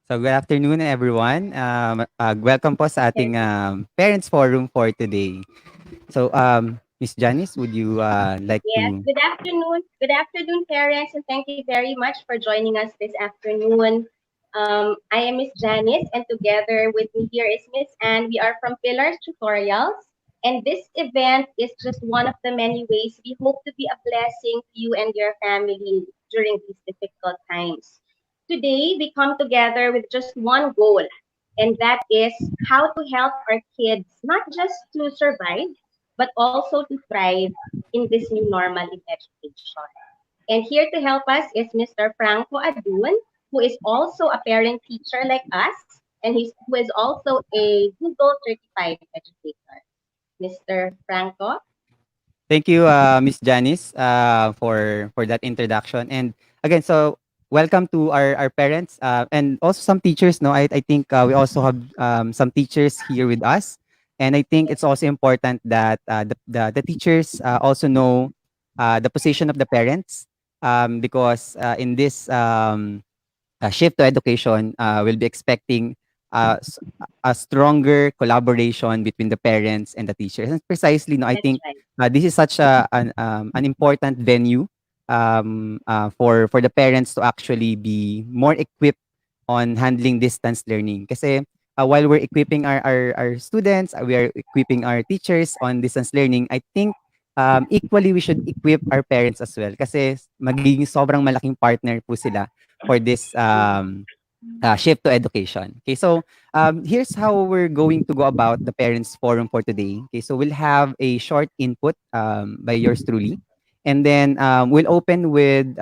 So good afternoon everyone. Welcome po sa Yes, ating Parents Forum for today. So Miss Janice, would you like yes. to Good afternoon. Good afternoon, parents, and thank you very much for joining us this afternoon. I am Miss Janice, and together with me here is Miss Anne. We are from Pillars Tutorials, and this event is just one of the many ways we hope to be a blessing to you and your family during these difficult times. Today, we come together with just one goal, and that is how to help our kids not just to survive, but also to thrive in this new normal in education. And here to help us is Mr. Franco Adun, who is also a parent teacher like us, and who is also a Google certified educator. Mr. Franco? Thank you, Miss Janice, for that introduction. And again, so welcome to our parents and also some teachers. No, I think we also have some teachers here with us, and I think it's also important that the teachers also know the position of the parents because in this shift to education, we'll be expecting a stronger collaboration between the parents and the teachers. And precisely, no, I That's think right. this is such an important venue for the parents to actually be more equipped on handling distance learning. Kasi while we're equipping our students, we are equipping our teachers on distance learning, I think equally we should equip our parents as well. Kasi magiging sobrang malaking partner po sila for this shift to education. Okay, so here's how we're going to go about the Parents Forum for today. Okay, so we'll have a short input by yours truly. And then we'll open with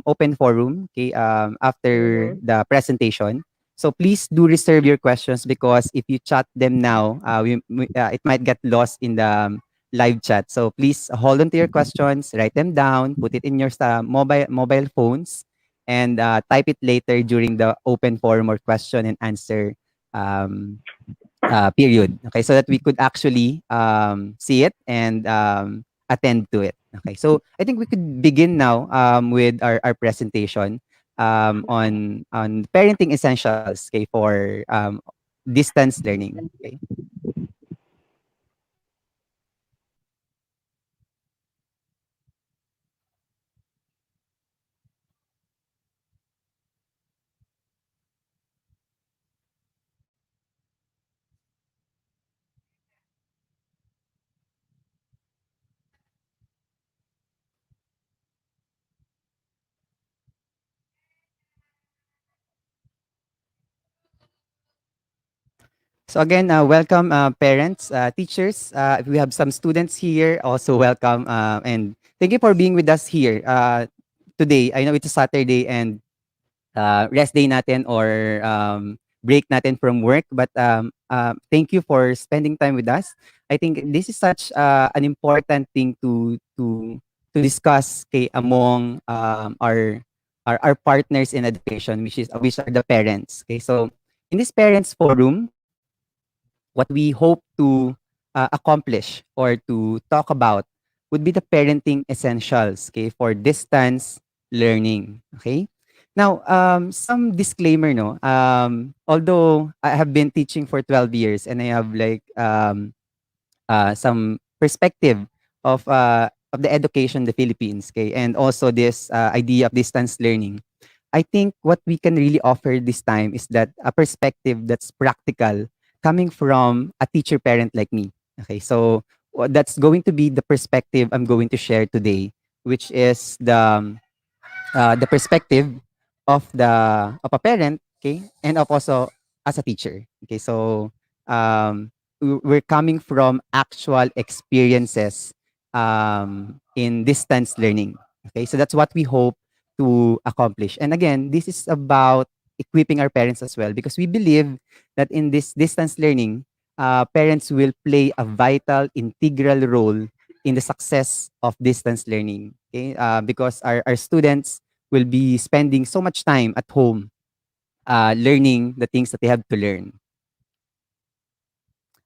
open forum, okay, after Mm-hmm. the presentation. So please do reserve your questions because if you chat them now, it might get lost in the live chat. So please hold on to your questions, write them down, put it in your mobile phones, and type it later during the open forum or question and answer um, period. Okay, so that we could actually see it and attend to it. Okay, so I think we could begin now with our presentation on parenting essentials. Okay, for distance learning. Okay. So again, welcome parents, teachers. If we have some students here, also welcome and thank you for being with us here today. I know it's a Saturday and rest day natin or break natin from work, but thank you for spending time with us. I think this is such an important thing to discuss kay, among our partners in education, which are the parents. Okay, so in this parents forum, what we hope to accomplish or to talk about would be the parenting essentials, okay, for distance learning. Okay. Now, some disclaimer, no. Although I have been teaching for 12 years and I have like some perspective of the education in the Philippines, okay, and also this idea of distance learning. I think what we can really offer this time is that a perspective that's practical coming from a teacher parent like me. Okay, so that's going to be the perspective I'm going to share today, which is the perspective of a parent, okay, and of also as a teacher. Okay, so we're coming from actual experiences in distance learning. Okay, so that's what we hope to accomplish. And again, this is about equipping our parents as well because we believe that in this distance learning, parents will play a vital, integral role in the success of distance learning. Okay, because our students will be spending so much time at home learning the things that they have to learn.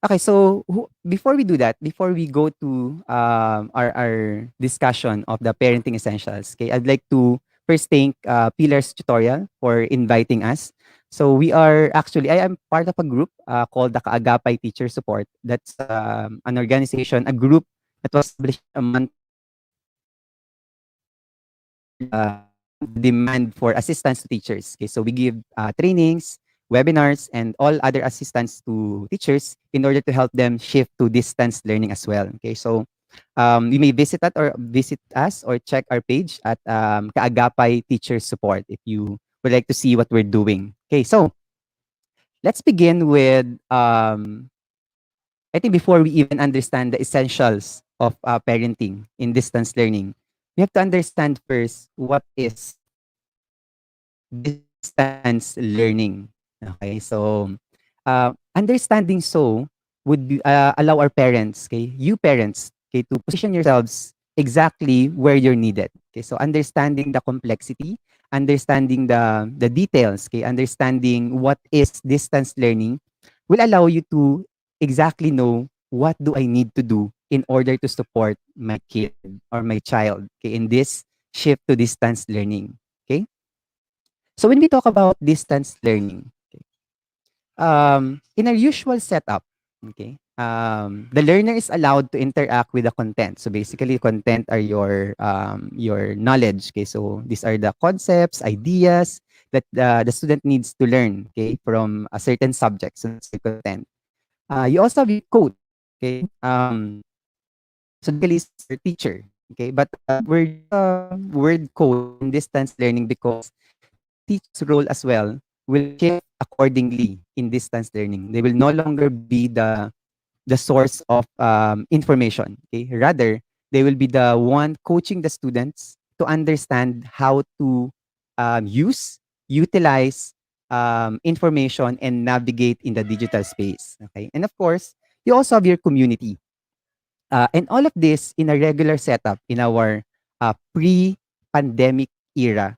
Okay, so before we do that, before we go to our discussion of the parenting essentials, okay, I'd like to first thank Pillars Tutorial for inviting us. So we are actually, I am part of a group called the Kaagapay Teacher Support. That's an organization, a group that was established a month ago to answer the demand for assistance to teachers. Okay, so we give trainings, webinars, and all other assistance to teachers in order to help them shift to distance learning as well. Okay, so you may visit us or check our page at Kaagapay Teacher Support if you would like to see what we're doing. Okay, so let's begin with I think before we even understand the essentials of parenting in distance learning, we have to understand first what is distance learning. Okay, so understanding so would be, allow our parents, okay, you parents, okay, to position yourselves exactly where you're needed. Okay, so understanding the complexity, understanding the details, okay, understanding what is distance learning will allow you to exactly know what do I need to do in order to support my kid or my child, okay, in this shift to distance learning. Okay, so when we talk about distance learning, okay, in our usual setup, okay, the learner is allowed to interact with the content. So basically, content are your knowledge. Okay, so these are the concepts, ideas that the student needs to learn. Okay, from a certain subject. So that's the content. You also have your coach. Okay, so basically, is your teacher. Okay, but we're using the word coach in distance learning because the teacher's role as well will shift accordingly in distance learning. They will no longer be the source of information. Okay, rather they will be the one coaching the students to understand how to utilize information and navigate in the digital space. Okay, and of course, you also have your community. And all of this in a regular setup in our pre-pandemic era.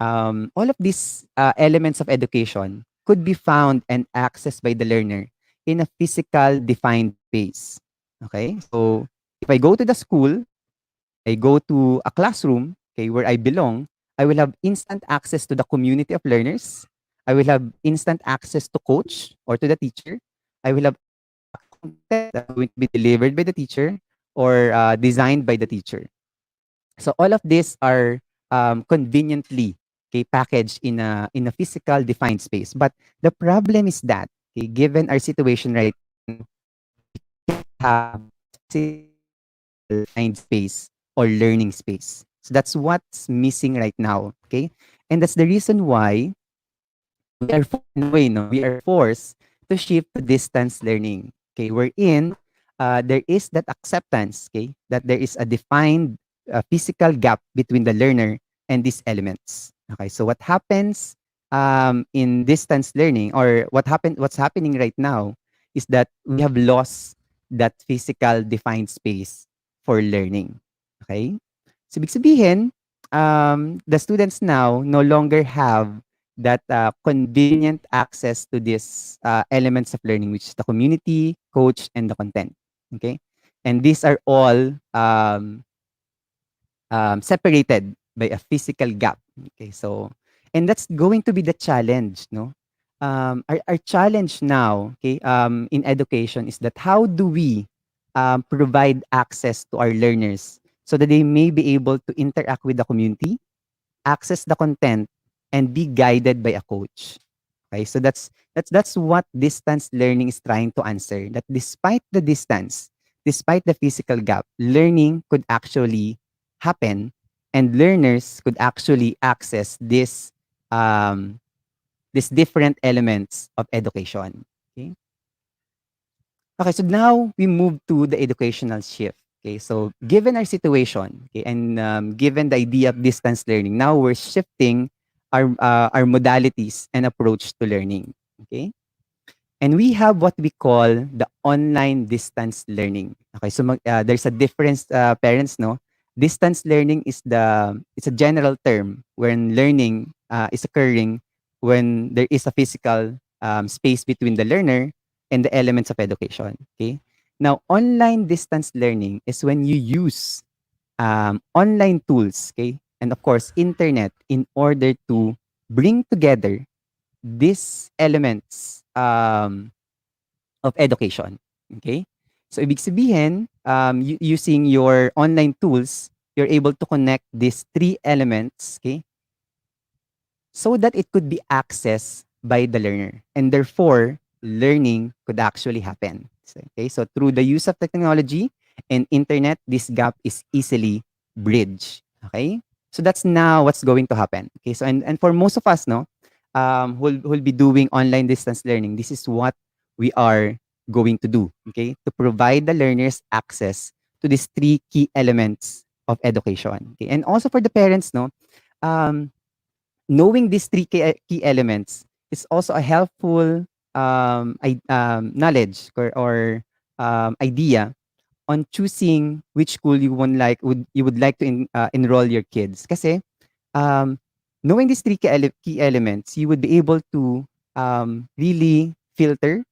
All of these elements of education could be found and accessed by the learner in a physical defined space. Okay, so if I go to the school, I go to a classroom, okay, where I belong, I will have instant access to the community of learners. I will have instant access to coach or to the teacher. I will have content that's going to be delivered by the teacher or designed by the teacher. So all of these are conveniently, okay, packaged in a physical defined space. But the problem is that, okay, given our situation right now, we can't have physical defined space or learning space. So that's what's missing right now. Okay. And that's the reason why we are in a way, no, we are forced to shift to distance learning. Okay, wherein there is that acceptance, okay, that there is a defined physical gap between the learner and these elements. Okay, so what happens in distance learning, or what's happening right now, is that we have lost that physical defined space for learning. Okay, so ibig sabihin, the students now no longer have that convenient access to these elements of learning, which is the community, coach, and the content. Okay, and these are all separated by a physical gap. Okay, so and that's going to be the challenge, no? Our challenge now, okay, in education is that how do we provide access to our learners so that they may be able to interact with the community, access the content, and be guided by a coach. Okay, so that's what distance learning is trying to answer. That despite the distance, despite the physical gap, learning could actually happen, and learners could actually access um, these different elements of education. Okay. Okay, so now we move to the educational shift. Okay, so given our situation, okay, and given the idea of distance learning, now we're shifting our modalities and approach to learning. Okay, and we have what we call the online distance learning. Okay, so there's a difference, parents, no? Distance learning is it's a general term when learning is occurring when there is a physical space between the learner and the elements of education. Okay. Now, online distance learning is when you use online tools, okay, and of course, internet in order to bring together these elements of education. Okay? So, ibig sabihin, using your online tools, you're able to connect these three elements, okay, so that it could be accessed by the learner. And therefore, learning could actually happen. So, okay, so through the use of technology and internet, this gap is easily bridged. Okay, so that's now what's going to happen. Okay, so and for most of us, no, who'll be doing online distance learning, this is what we are going to do. Okay, to provide the learners access to these three key elements of education. Okay, and also for the parents, no, um, knowing these three key elements is also a helpful knowledge or idea on choosing which school you would like to enroll your kids. Kasi um, knowing these three key elements, you would be able to really filter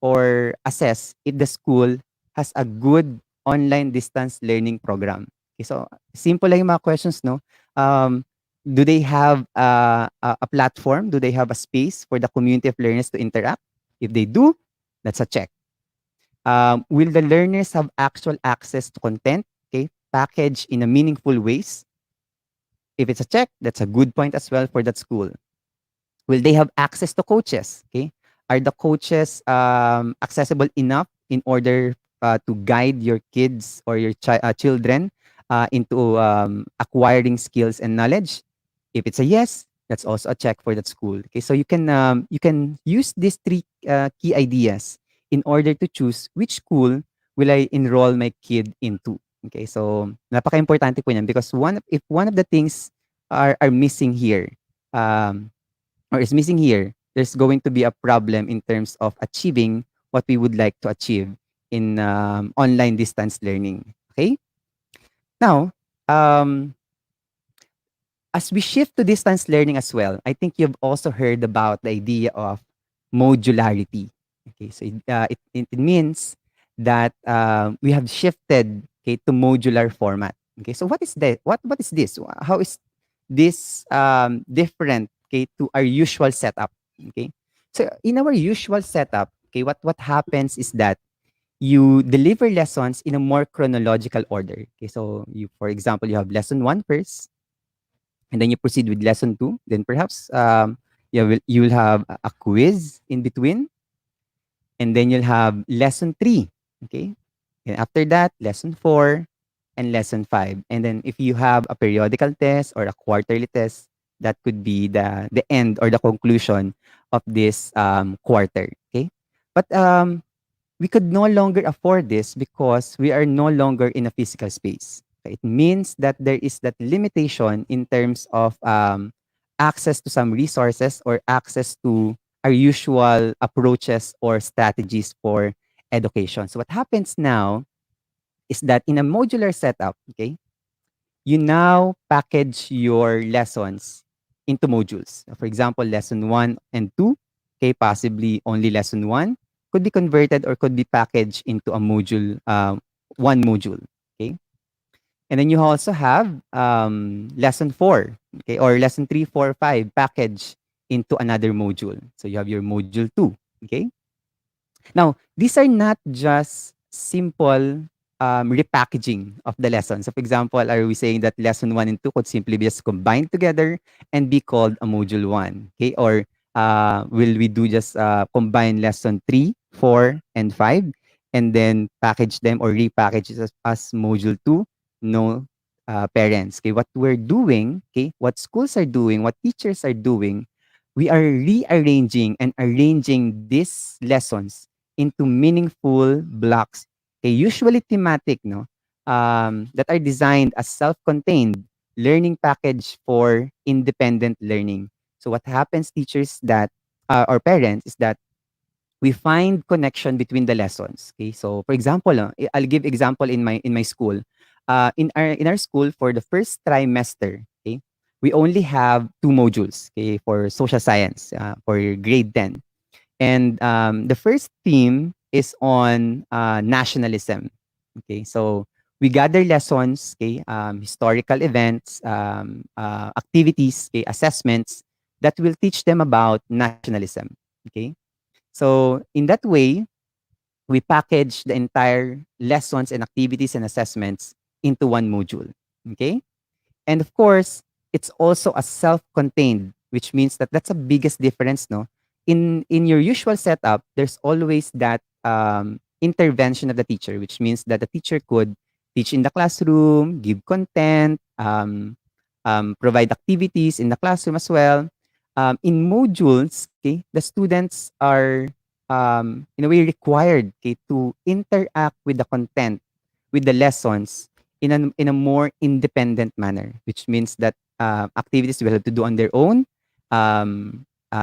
or assess if the school has a good online distance learning program. Okay, so simple lang yung mga questions, no? Um, do they have a platform? Do they have a space for the community of learners to interact? If they do, that's a check. Will the learners have actual access to content, okay, packaged in a meaningful ways? If it's a check, that's a good point as well for that school. Will they have access to coaches? Okay, are the coaches accessible enough in order to guide your kids or your children into acquiring skills and knowledge? If it's a yes, that's also a check for that school. Okay, so you can use these three key ideas in order to choose which school will I enroll my kid into. Okay, so napaka-importante po niyan because if one of the things are missing here, um, or is missing here, there's going to be a problem in terms of achieving what we would like to achieve in online distance learning. Okay? Now, um, as we shift to distance learning as well, I think you've also heard about the idea of modularity. Okay, so it means that we have shifted, okay, to modular format. Okay, so what is that? What is this? How is this different, okay, to our usual setup? Okay, so in our usual setup, okay, what happens is that you deliver lessons in a more chronological order. Okay, so you, for example, you have lesson one first, and then you proceed with lesson two. Then perhaps you will have a quiz in between, and then you'll have lesson three. Okay, and after that, lesson four and lesson five. And then if you have a periodical test or a quarterly test, that could be the end or the conclusion of this quarter. Okay, but we could no longer afford this because we are no longer in a physical space. Okay, it means that there is that limitation in terms of access to some resources or access to our usual approaches or strategies for education. So what happens now is that in a modular setup, okay, you now package your lessons into modules. For example, lesson one and two, okay, possibly only lesson one could be converted or could be packaged into a module, one module, okay. And then you also have lesson four, okay, or lesson three, four, five packaged into another module. So you have your module two, okay. Now, these are not just simple repackaging of the lesson. So, for example, are we saying that lesson one and two could simply be just combined together and be called a module one? Okay, or will we do just combine lesson three, four, and five, and then package them or repackage it as module two? No, parents. Okay, what we're doing, okay, what schools are doing, what teachers are doing, we are rearranging and arranging these lessons into meaningful blocks, okay, usually thematic, no, that are designed as self-contained learning package for independent learning. So what happens, teachers that or parents, is that we find connection between the lessons. Okay, so for example, I'll give example in my school. In our school for the first trimester, okay, we only have two modules, okay, for social science for grade 10. And the first theme is on nationalism. Okay, so we gather lessons, okay, historical events, activities, okay, assessments that will teach them about nationalism. Okay. So in that way, we package the entire lessons and activities and assessments into one module. Okay. And of course, it's also a self-contained, which means that that's a biggest difference, no? In your usual setup, there's always that intervention of the teacher, which means that the teacher could teach in the classroom, give content, provide activities in the classroom as well. In modules, okay, the students are in a way required, okay, to interact with the content, with the lessons in a more independent manner, which means that activities they will have to do on their own,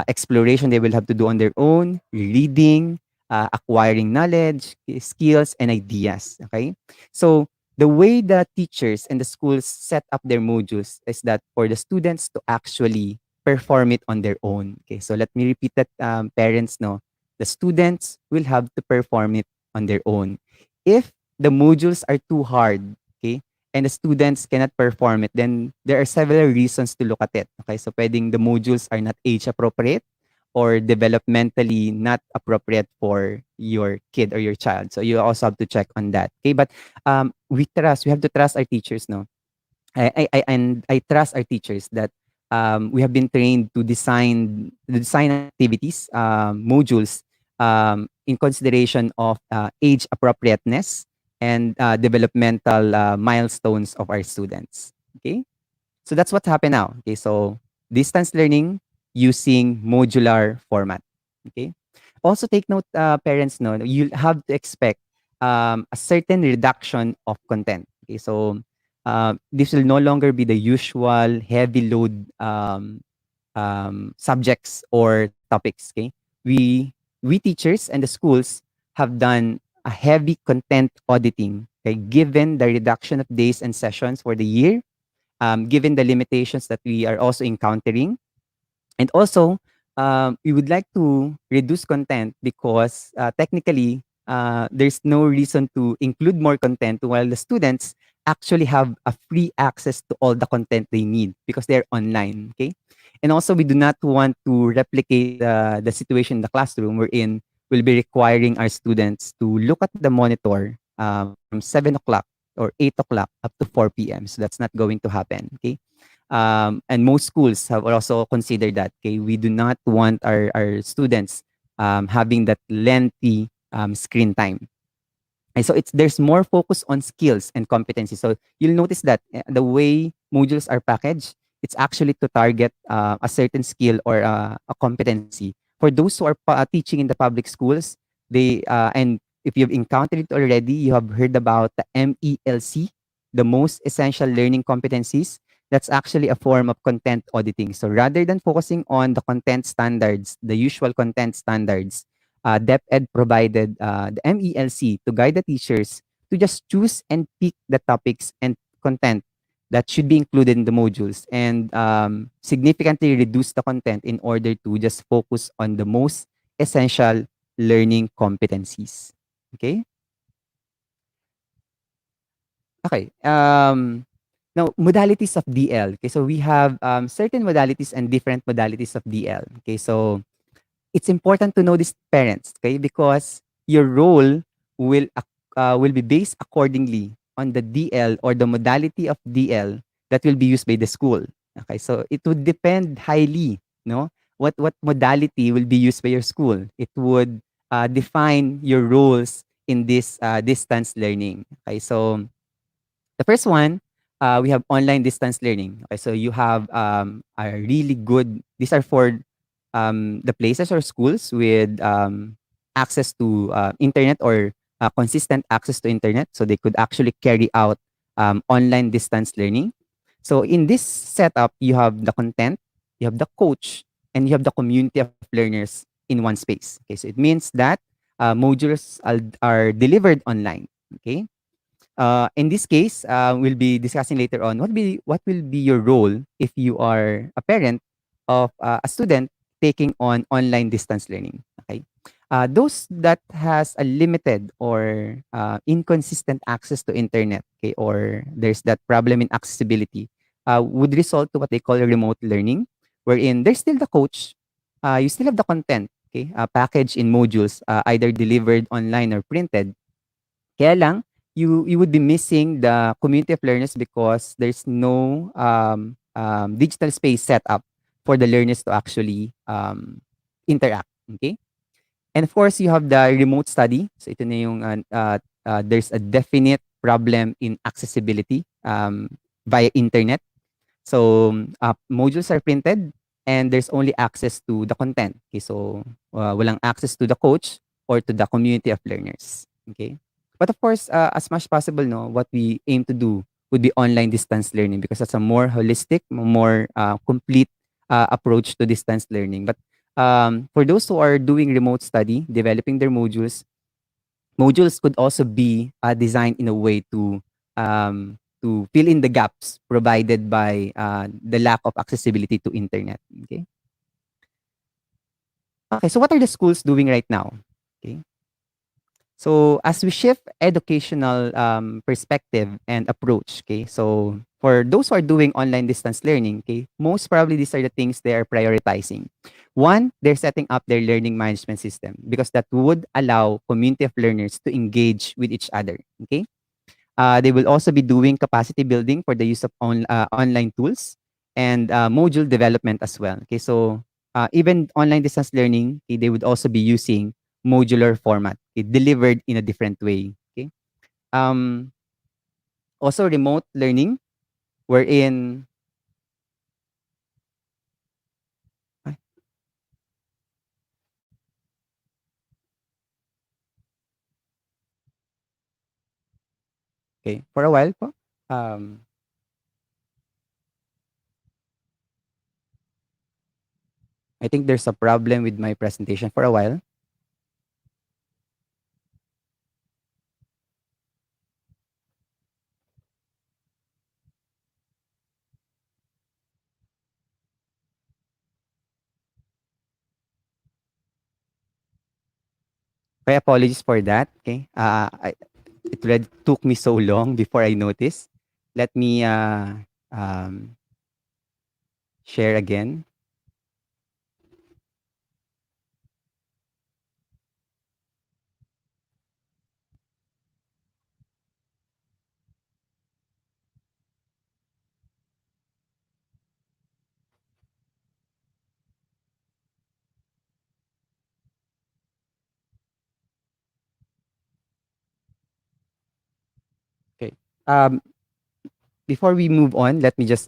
exploration they will have to do on their own, reading, acquiring knowledge, skills, and ideas. Okay, so the way the teachers and the schools set up their modules is that for the students to actually perform it on their own. Okay, so let me repeat that, parents know the students will have to perform it on their own. If the modules are too hard, okay, and the students cannot perform it, then there are several reasons to look at it. Okay, so pwedeng the modules are not age appropriate or developmentally not appropriate for your kid or your child. So you also have to check on that. Okay, but we have to trust our teachers, no? And I trust our teachers that we have been trained to design activities, modules, in consideration of age appropriateness and developmental milestones of our students. Okay, so that's what happened now. Okay, so distance learning using modular format. Okay, also take note, parents, no, you'll have to expect a certain reduction of content. Okay, so this will no longer be the usual heavy load subjects or topics. Okay, we we teachers and the schools have done a heavy content auditing. Okay, given the reduction of days and sessions for the year, given the limitations that we are also encountering, and also, we would like to reduce content because technically, there's no reason to include more content while the students actually have a free access to all the content they need because they're online. Okay. And also, we do not want to replicate the situation in the classroom wherein we'll be requiring our students to look at the monitor from 7 o'clock or 8 o'clock up to 4 p.m. So that's not going to happen. Okay. And most schools have also considered that. Okay, we do not want our students having that lengthy screen time. And so it's there's more focus on skills and competency. So you'll notice that the way modules are packaged, it's actually to target a certain skill or a competency. For those who are teaching in the public schools, they and if you've encountered it already, you have heard about the MELC, the most essential learning competencies. That's actually a form of content auditing. So rather than focusing on the content standards, the usual content standards, DepEd provided the MELC to guide the teachers to just choose and pick the topics and content that should be included in the modules and significantly reduce the content in order to just focus on the most essential learning competencies. Okay? Okay. Now, modalities of DL. Okay, so we have certain modalities and different modalities of DL. Okay, so it's important to know this, parents, okay, because your role will be based accordingly on the DL or the modality of DL that will be used by the school. Okay, so it would depend highly, no, what modality will be used by your school. It would define your roles in this distance learning. Okay, so the first one, we have online distance learning. Okay, so you have a really good. These are for the places or schools with access to internet or consistent access to internet, so they could actually carry out online distance learning. So in this setup, you have the content, you have the coach, and you have the community of learners in one space. Okay, so it means that modules are delivered online. Okay, in this case, we'll be discussing later on what will be your role if you are a parent of a student taking on online distance learning. Okay, those that has a limited or inconsistent access to internet, okay, or there's that problem in accessibility, would result to what they call remote learning, wherein there's still the coach, you still have the content, okay, packaged in modules, either delivered online or printed. Kaya lang, you would be missing the community of learners because there's no digital space set up for the learners to actually interact. Okay? And of course, you have the remote study. So ito na yung there's a definite problem in accessibility via internet. So modules are printed and there's only access to the content. Okay, so walang access to the coach or to the community of learners. Okay, but of course, as much possible, no, what we aim to do would be online distance learning because that's a more holistic, more complete approach to distance learning. But for those who are doing remote study, developing their modules could also be designed in a way to fill in the gaps provided by the lack of accessibility to internet. Okay. Okay. So what are the schools doing right now? Okay. So as we shift educational perspective and approach, okay. So for those who are doing online distance learning, okay, most probably these are the things they are prioritizing. One, they're setting up their learning management system because that would allow community of learners to engage with each other. Okay. They will also be doing capacity building for the use of online tools and module development as well. Okay, so even online distance learning, okay, they would also be using modular format, okay, delivered in a different way. Okay, um, also remote learning, wherein ay, okay, for a while po, um, I think there's a problem with my presentation for a while. Okay, apologies for that. Okay, it already took me so long before I noticed. Let me um, share again. Okay. Um, Before we move on, let me just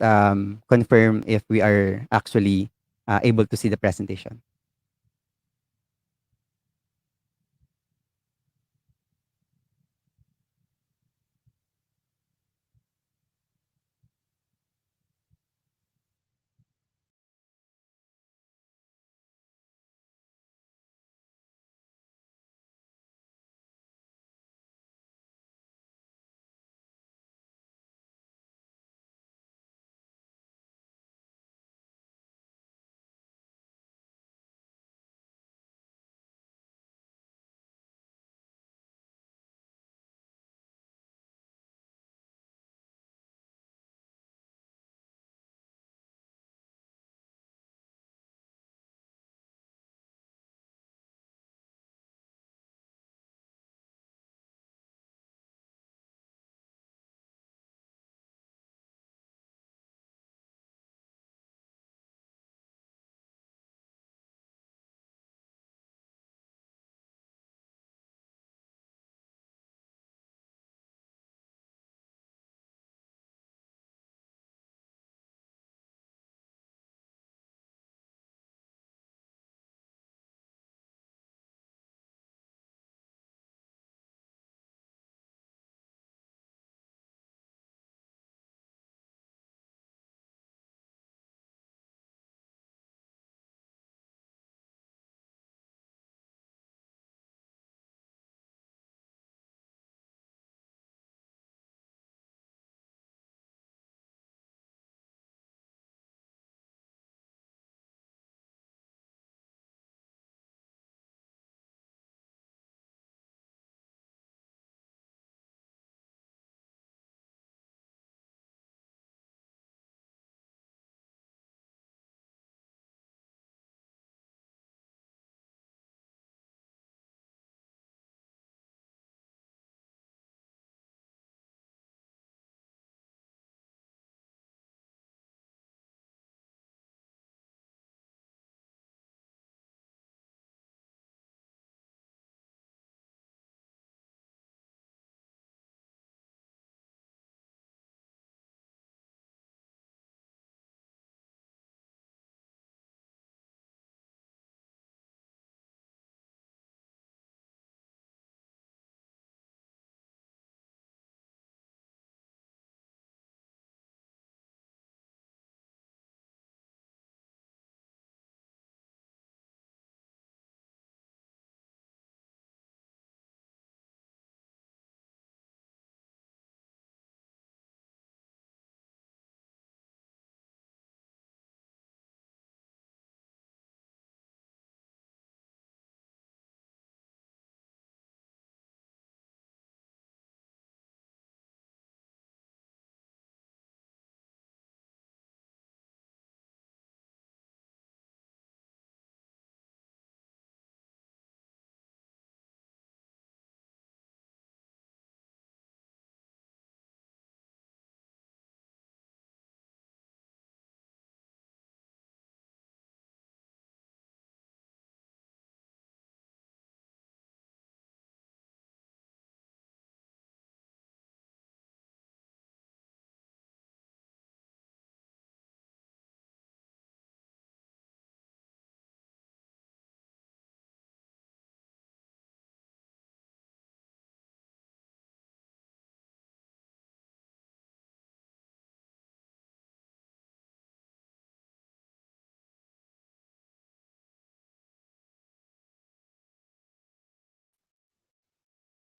confirm if we are actually able to see the presentation.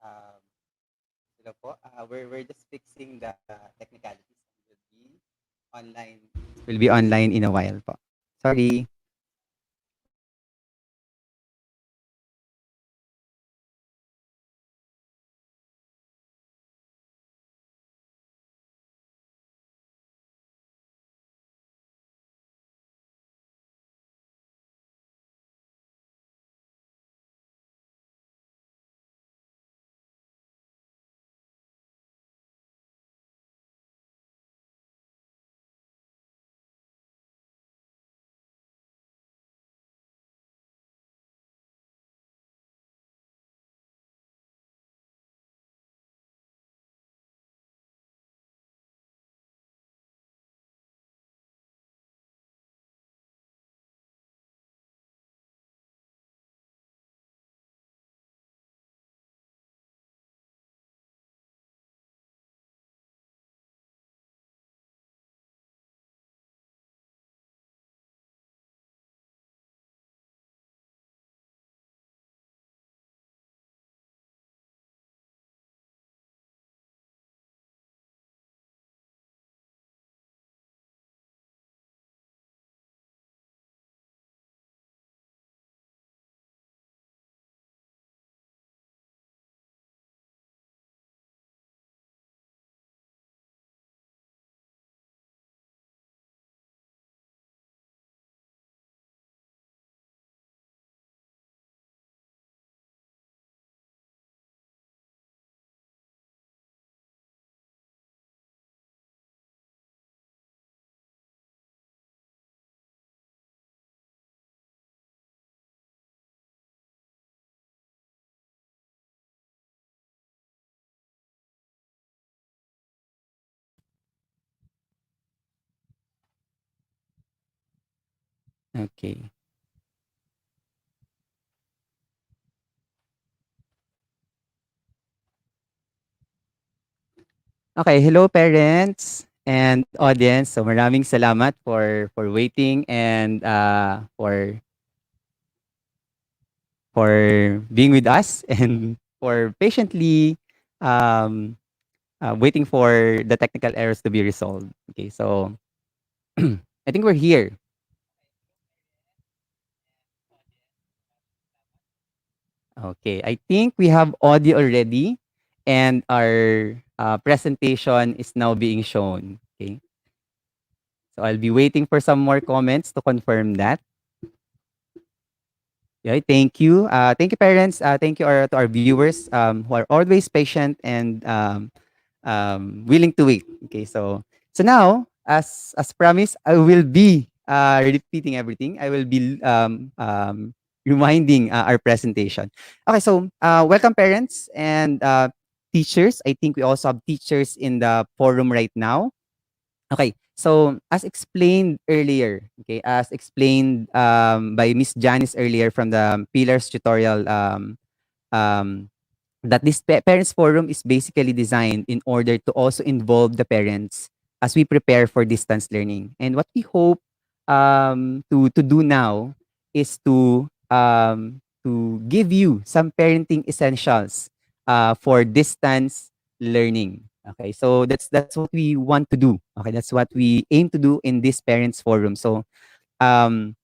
Um, Hello po. We're just fixing the technicalities. Online. Will be online in a while po. Sorry. Okay. Okay, hello parents and audience. So maraming salamat for waiting and for being with us and for patiently um waiting for the technical errors to be resolved. Okay, so I think we're here. Okay, I think we have audio already and our presentation is now being shown. Okay, so I'll be waiting for some more comments to confirm that. Yeah, thank you, parents. Thank you to our viewers who are always patient and willing to wait. Okay, so now, as promised, I will be repeating everything. I will be reminding our presentation. Okay, so welcome, parents and teachers. I think we also have teachers in the forum right now. Okay. So as explained earlier, okay, as explained by Miss Janice earlier from the Pillars tutorial, um, that this parents forum is basically designed in order to also involve the parents as we prepare for distance learning. And what we hope to do now is to give you some parenting essentials for distance learning. Okay, so that's what we want to do. Okay, that's what we aim to do in this parents forum. So um,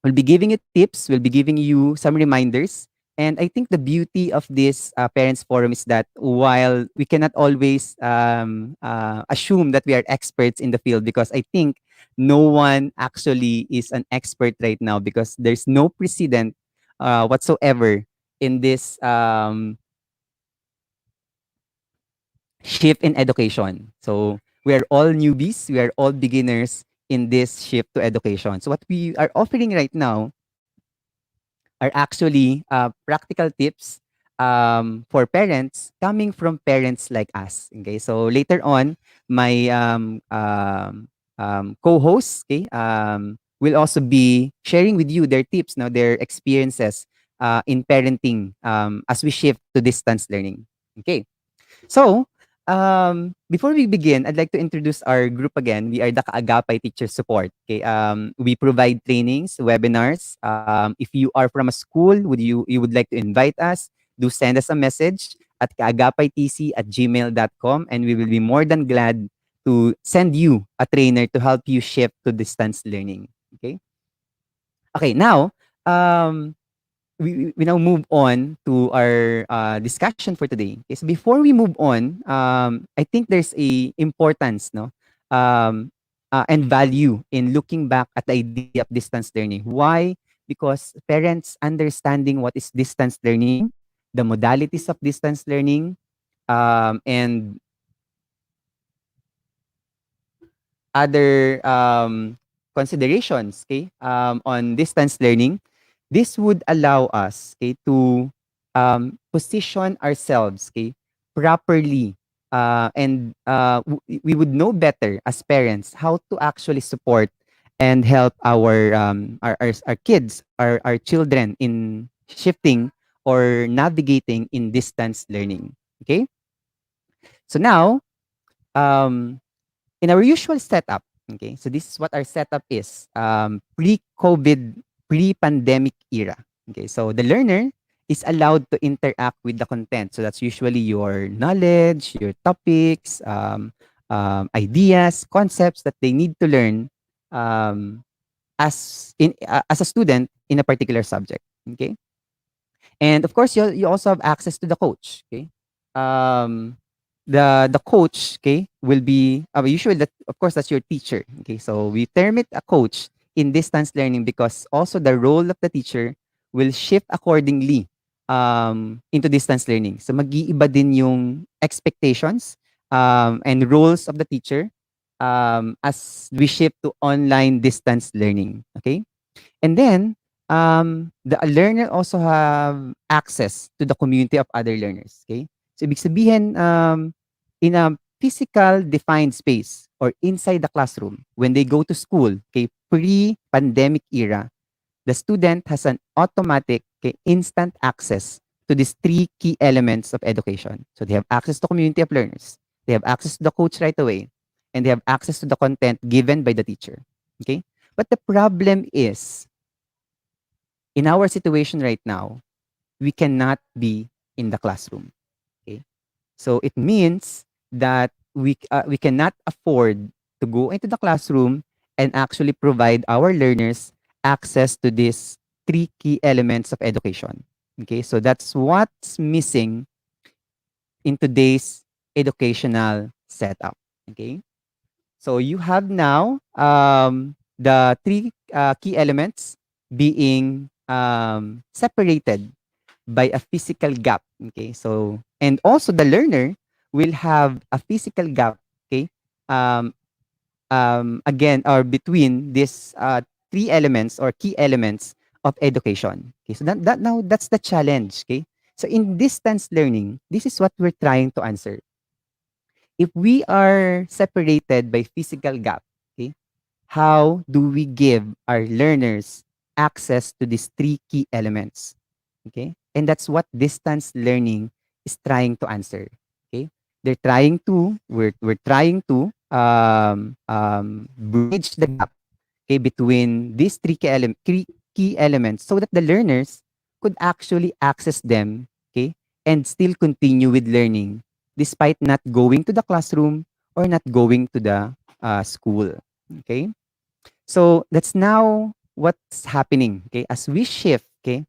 we'll be giving you tips, we'll be giving you some reminders. And I think the beauty of this parents forum is that while we cannot always assume that we are experts in the field, because I think no one actually is an expert right now because there's no precedent whatsoever in this shift in education. So we are all newbies, we are all beginners in this shift to education. So what we are offering right now are actually practical tips for parents coming from parents like us. Okay, so later on, my co-hosts, okay, will also be sharing with you their tips, now their experiences in parenting as we shift to distance learning. Okay, so, before we begin, I'd like to introduce our group again. We are the Kaagapay Teacher Support. Okay, we provide trainings, webinars. If you are from a school, you would like to invite us? Do send us a message. at kaagapaytc@gmail.com, and we will be more than glad to send you a trainer to help you shift to distance learning. Okay? Okay, now, um, we now move on to our discussion for today. Okay, so before we move on, I think there's a importance, no, and value in looking back at the idea of distance learning. Why? Because parents understanding what is distance learning, the modalities of distance learning, and other considerations, okay, on distance learning, this would allow us, okay, to position ourselves, okay, properly, and we would know better as parents how to actually support and help our kids, our children in shifting or navigating in distance learning. Okay, so now, um, in our usual setup, okay, so this is what our setup is, pre-COVID, pre-pandemic era. Okay, so the learner is allowed to interact with the content. So that's usually your knowledge, your topics, ideas, concepts that they need to learn, um, as a student in a particular subject. Okay, and of course, you also have access to the coach. Okay, um, the coach, okay, will be usually that, of course, that's your teacher. Okay, so we term it a coach in distance learning because also the role of the teacher will shift accordingly into distance learning. So mag-iiba din yung expectations and roles of the teacher as we shift to online distance learning. Okay, and then, the learner also have access to the community of other learners, okay? So ibig sabihin, in a physical defined space or inside the classroom, when they go to school, okay, pre-pandemic era, the student has an automatic, okay, instant access to these three key elements of education. So they have access to community of learners, they have access to the coach right away, and they have access to the content given by the teacher, okay? But the problem is, in our situation right now, we cannot be in the classroom. Okay, so it means that we cannot afford to go into the classroom and actually provide our learners access to these three key elements of education. Okay, so that's what's missing in today's educational setup. Okay, so you have now the three key elements being separated by a physical gap. Okay, so and also the learner will have a physical gap. Okay, um, again or between these three elements or key elements of education. Okay, so that now that's the challenge. Okay, so in distance learning, this is what we're trying to answer. If we are separated by physical gap, okay, how do we give our learners access to these three key elements? Okay, and that's what distance learning is trying to answer. Okay, we're trying to bridge the gap, okay, between these key elements so that the learners could actually access them, okay, and still continue with learning despite not going to the classroom or not going to the school. Okay, so that's now what's happening. Okay, as we shift, okay,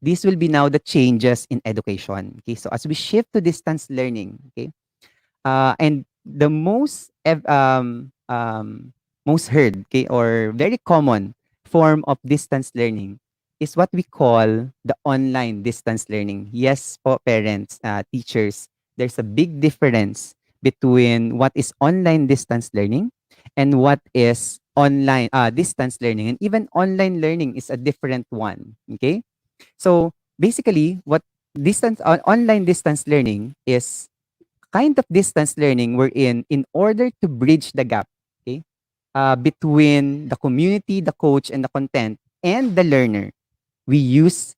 this will be now the changes in education. Okay, so as we shift to distance learning, okay, and the most heard, okay, or very common form of distance learning is what we call the online distance learning. Yes, po parents, teachers, there's a big difference between what is online distance learning and what is online distance learning. And even online learning is a different one. Okay, so basically, what online distance learning is kind of distance learning we're in order to bridge the gap, okay, between the community, the coach, and the content, and the learner. We use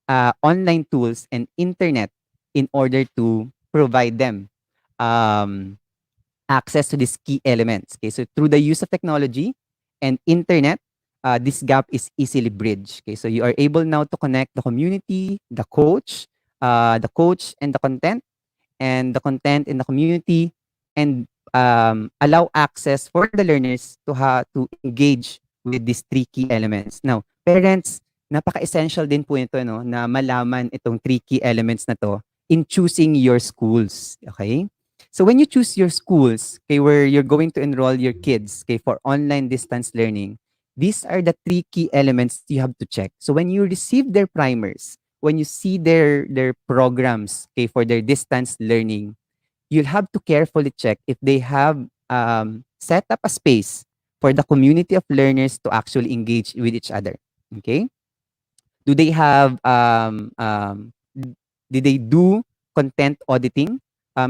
online tools and internet in order to provide them um, access to these key elements. Okay, so through the use of technology and internet, this gap is easily bridged. Okay, so you are able now to connect the community, the coach, the coach and the content, and the content in the community, and allow access for the learners to engage with these three key elements. Now, parents, napaka-essential din po ito, no, na malaman itong three key elements na to in choosing your schools. Okay? So when you choose your schools, okay, where you're going to enroll your kids, okay, for online distance learning, these are the three key elements you have to check. So when you receive their primers, when you see their programs, okay, for their distance learning, you'll have to carefully check if they have set up a space for the community of learners to actually engage with each other. Okay, do they have did they do content auditing,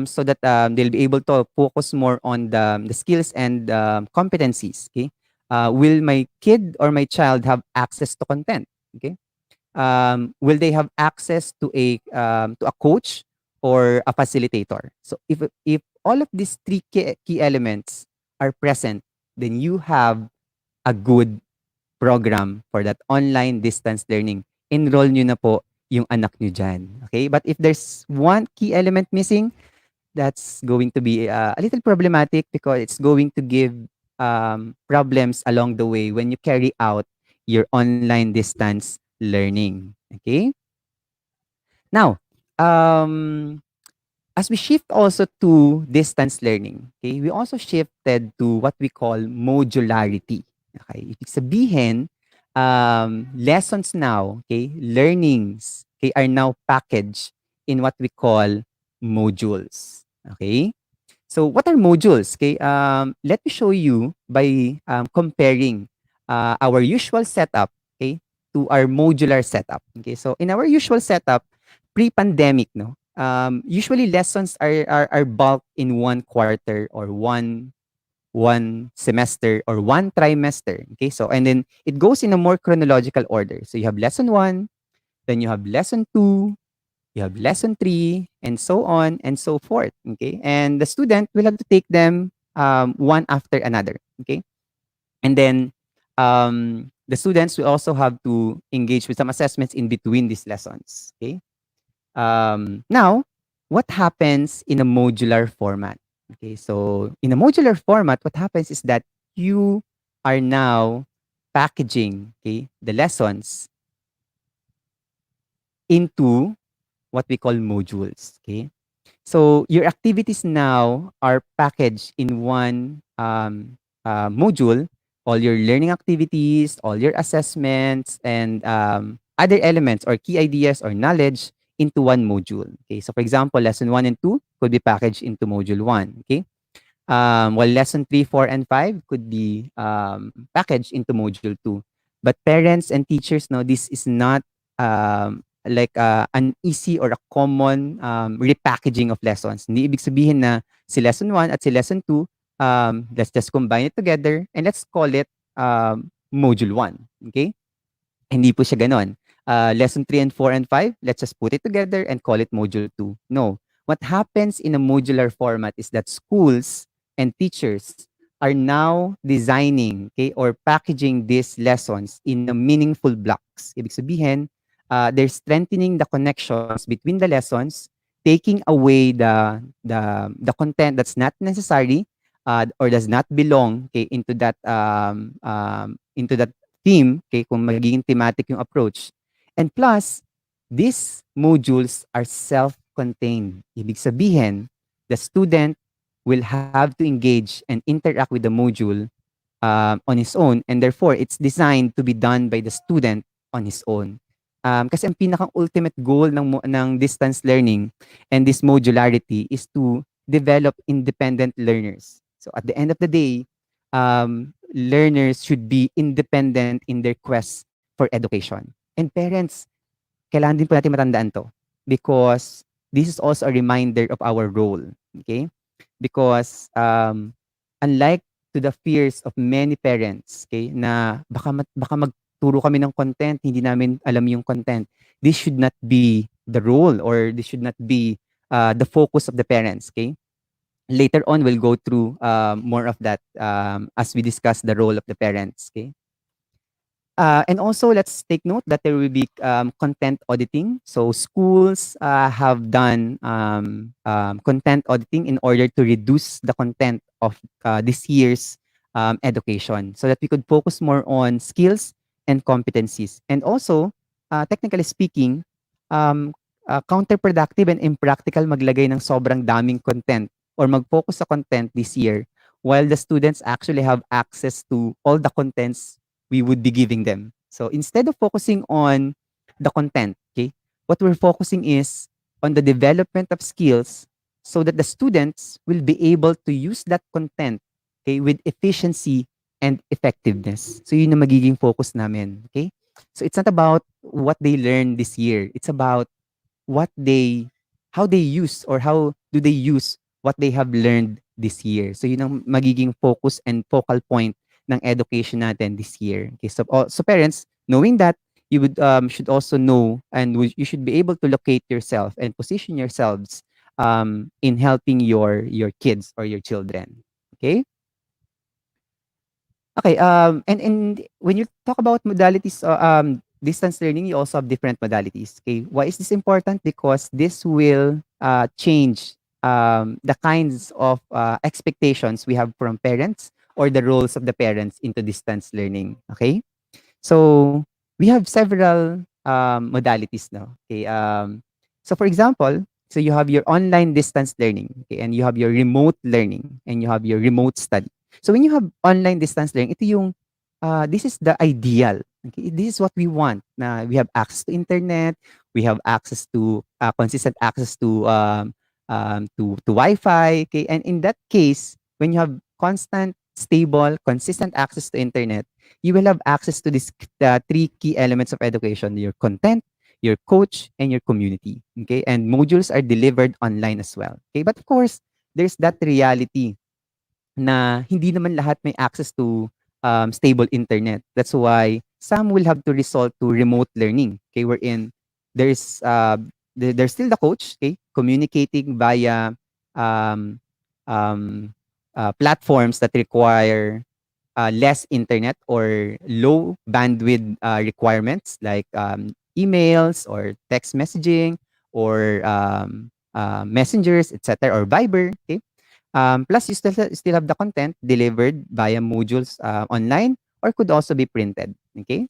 so that they'll be able to focus more on the skills and competencies. Okay, will my kid or my child have access to content? Okay, will they have access to a coach or a facilitator? So if all of these three key elements are present, then you have a good program for that online distance learning. Enroll nyo na po yung anak nyo dyan. Okay? But if there's one key element missing, that's going to be a little problematic because it's going to give problems along the way when you carry out your online distance learning. Okay? Now, um, as we shift also to distance learning, okay, we also shifted to what we call modularity. Okay, ibig sabihin, lessons now, okay, learnings, okay, are now packaged in what we call modules. Okay, so what are modules? Okay, let me show you by comparing our usual setup, okay, to our modular setup. Okay, so in our usual setup, pre-pandemic, no, usually lessons are bulked in one quarter or one semester or one trimester. Okay, so and then it goes in a more chronological order. So you have lesson one, then you have lesson two, you have lesson three, and so on and so forth. Okay, and the student will have to take them one after another. Okay, and then the students will also have to engage with some assessments in between these lessons. Okay, now, what happens in a modular format? Okay, so in a modular format, what happens is that you are now packaging, okay, the lessons into what we call modules. Okay, so your activities now are packaged in one module, all your learning activities, all your assessments, and other elements or key ideas or knowledge into one module. Okay, so for example, lesson one and two could be packaged into module one. Okay, while lesson 3, 4, and 5 could be packaged into module 2. But parents and teachers know this is not like an easy or a common repackaging of lessons. Hindi ibig sabihin na si lesson 1 at si lesson 2, let's just combine it together and let's call it module 1. Okay? Hindi po siya gano'n. Lesson 3 and 4 and 5, let's just put it together and call it module 2. No. What happens in a modular format is that schools and teachers are now designing, okay, or packaging these lessons in a meaningful blocks. Ibig sabihin, they're strengthening the connections between the lessons, taking away the content that's not necessary or does not belong, okay, into that theme, okay, kung magiging thematic yung approach. And plus, these modules are self-contained. Ibig sabihin, the student will have to engage and interact with the module on his own, and therefore, it's designed to be done by the student on his own. Kasi ang pinakang ultimate goal ng distance learning and this modularity is to develop independent learners. So at the end of the day, learners should be independent in their quest for education. And parents, kailangan din po natin matandaan to because this is also a reminder of our role. Okay? Because unlike to the fears of many parents, okay, na baka magturo kami ng content, hindi namin alam yung content. This should not be the role or this should not be the focus of the parents. Okay? Later on, we'll go through more of that as we discuss the role of the parents. Okay? And also, let's take note that there will be content auditing. So schools have done content auditing in order to reduce the content of this year's education, so that we could focus more on skills and competencies. And also, technically speaking, um, counterproductive and impractical maglagay ng sobrang daming content or mag-focus sa content this year while the students actually have access to all the contents we would be giving them. So instead of focusing on the content, okay, what we're focusing is on the development of skills so that the students will be able to use that content, okay, with efficiency and effectiveness. So yun ang magiging focus namin, okay? So it's not about what they learn this year. It's about what they how they use or how do they use what they have learned this year. So yun ang magiging focus and focal point ng education natin this year. Okay, so parents, knowing that, you would should also know and you should be able to locate yourself and position yourselves in helping your kids or your children. Okay? Okay, and when you talk about modalities, distance learning, you also have different modalities. Okay, why is this important? Because this will change the kinds of expectations we have from parents or the roles of the parents into distance learning. Okay, so we have several modalities now. Okay, so for example, so you have your online distance learning, okay, and you have your remote learning, and you have your remote study. So when you have online distance learning, ito yung this is the ideal. Okay, this is what we want. Na we have access to internet, we have access to consistent access to Wi-Fi. Okay, and in that case, when you have constant, stable, consistent access to internet, you will have access to these three key elements of education: your content, your coach, and your community. Okay, and modules are delivered online as well. Okay, but of course, there's that reality na hindi naman lahat may access to stable internet. That's why some will have to resort to remote learning. Okay, wherein there's there's still the coach, okay, communicating via um, um, platforms that require less internet or low bandwidth requirements like emails or text messaging or messengers, etc., or Viber. Okay, plus, you still have the content delivered via modules online or could also be printed. Okay?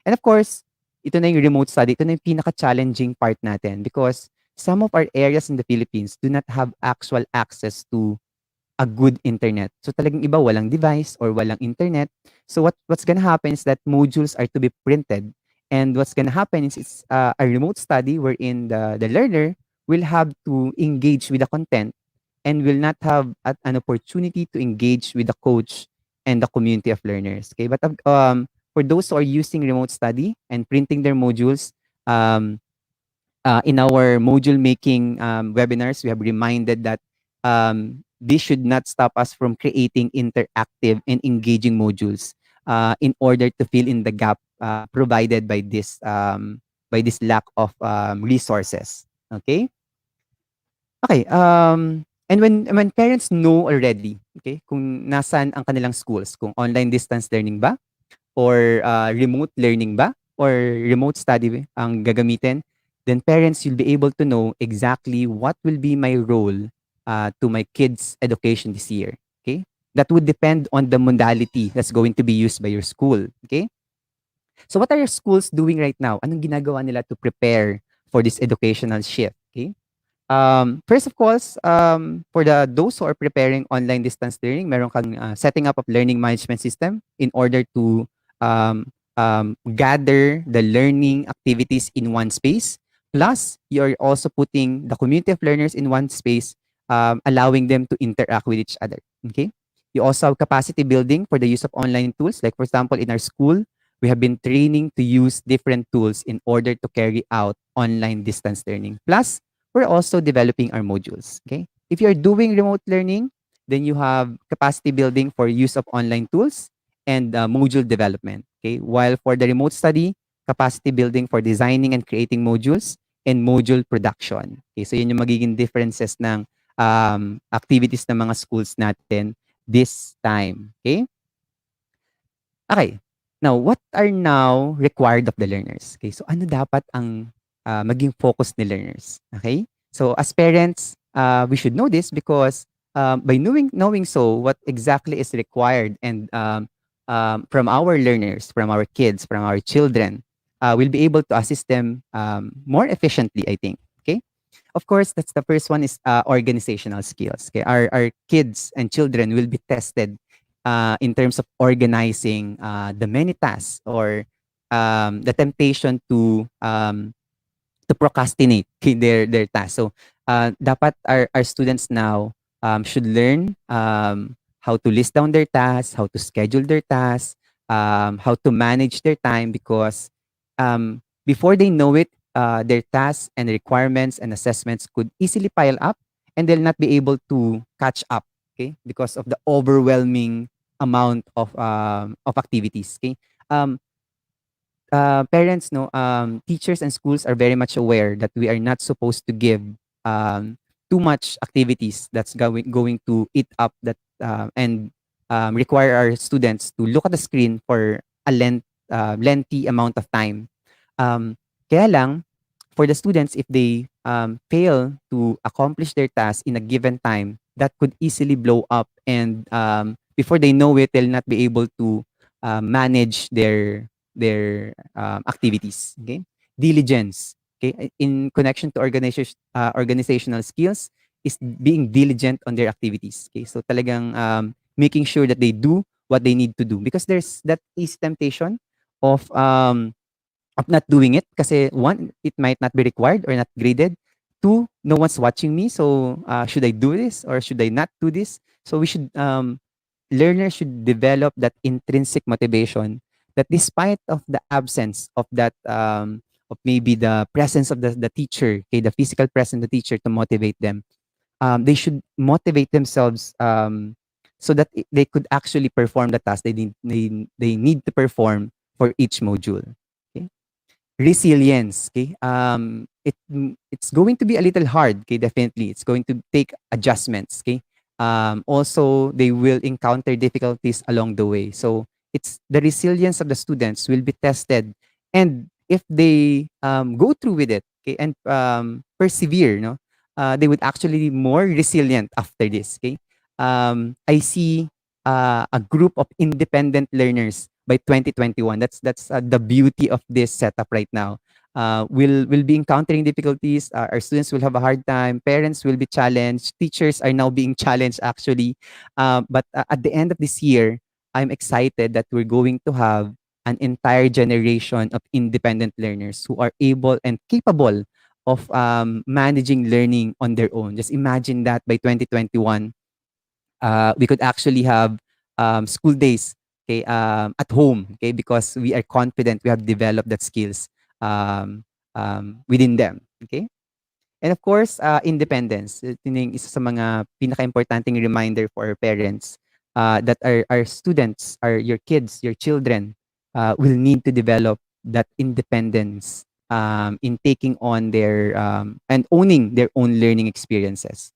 And of course, ito na yung remote study. Ito na yung pinaka-challenging part natin because some of our areas in the Philippines do not have actual access to a good internet. So talagang iba walang device or walang internet. So what's gonna happen is that modules are to be printed, and what's gonna happen is it's a remote study wherein the learner will have to engage with the content and will not have an opportunity to engage with the coach and the community of learners. Okay, but for those who are using remote study and printing their modules, in our module making webinars, we have reminded that this should not stop us from creating interactive and engaging modules in order to fill in the gap provided by this lack of resources. Okay. Okay. And when parents know already, okay, kung nasaan ang kanilang schools, kung online distance learning ba, or remote learning ba or remote study ang gagamitin, then parents will be able to know exactly what will be my role to my kids' education this year. Okay? That would depend on the modality that's going to be used by your school. Okay? So what are your schools doing right now? Anong ginagawa nila to prepare for this educational shift? Okay? First of course, for those who are preparing online distance learning, meron kang setting up of learning management system in order to gather the learning activities in one space. Plus, you're also putting the community of learners in one space, allowing them to interact with each other. Okay. You also have capacity building for the use of online tools. Like for example, in our school, we have been training to use different tools in order to carry out online distance learning. Plus, we're also developing our modules. Okay. If you're doing remote learning, then you have capacity building for use of online tools and module development. Okay. While for the remote study, capacity building for designing and creating modules and module production. Okay. So yun yung magiging differences ng activities ng mga schools natin this time. Okay. Okay. Now, what are now required of the learners? Okay, so ano dapat ang maging focus ni learners? Okay, so as parents, we should know this because by knowing so what exactly is required and from our learners, from our kids, from our children, we'll be able to assist them more efficiently. I think. Okay, of course, that's the first one is organizational skills. Okay, our kids and children will be tested in terms of organizing the many tasks or the temptation to procrastinate their tasks. So dapat our students now should learn how to list down their tasks, how to schedule their tasks, how to manage their time because before they know it, their tasks and requirements and assessments could easily pile up and they'll not be able to catch up, okay, because of the overwhelming amount of activities. Okay, um, parents, no, teachers and schools are very much aware that we are not supposed to give um, too much activities that's going to eat up that and require our students to look at the screen for a lengthy amount of time. Um, Kaya lang, for the students, if they fail to accomplish their task in a given time, that could easily blow up, and before they know it, they'll not be able to manage their activities. Okay, diligence. Okay, in connection to organizational skills, is being diligent on their activities. Okay, so talagang making sure that they do what they need to do because there's that is temptation of not doing it kasi one, it might not be required or not graded. Two, no one's watching me, so should I do this or should I not do this? So we should learners should develop that intrinsic motivation that despite of the absence of maybe the presence of the teacher, okay, the physical presence of the teacher to motivate them, they should motivate themselves so that they could actually perform the task they need to perform for each module. Okay, resilience. Okay, it's going to be a little hard. Okay, definitely, it's going to take adjustments. Okay, also they will encounter difficulties along the way. So it's the resilience of the students will be tested, and if they go through with it, okay, and persevere, no, they would actually be more resilient after this. Okay, I see a group of independent learners by 2021. That's the beauty of this setup right now. We'll be encountering difficulties. Our students will have a hard time. Parents will be challenged. Teachers are now being challenged actually. But at the end of this year, I'm excited that we're going to have an entire generation of independent learners who are able and capable of managing learning on their own. Just imagine that by 2021, we could actually have school days, okay, at home, okay, because we are confident we have developed that skills within them, okay. And of course, independence. Ito yung isa sa mga pinaka-importanting reminder for our parents that our students, your kids, your children will need to develop that independence in taking on their and owning their own learning experiences.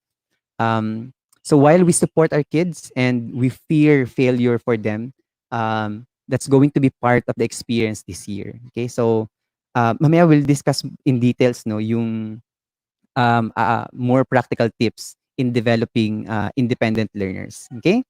So while we support our kids and we fear failure for them, that's going to be part of the experience this year. Okay, so mamaya we'll discuss in details, no, yung more practical tips in developing independent learners. Okay,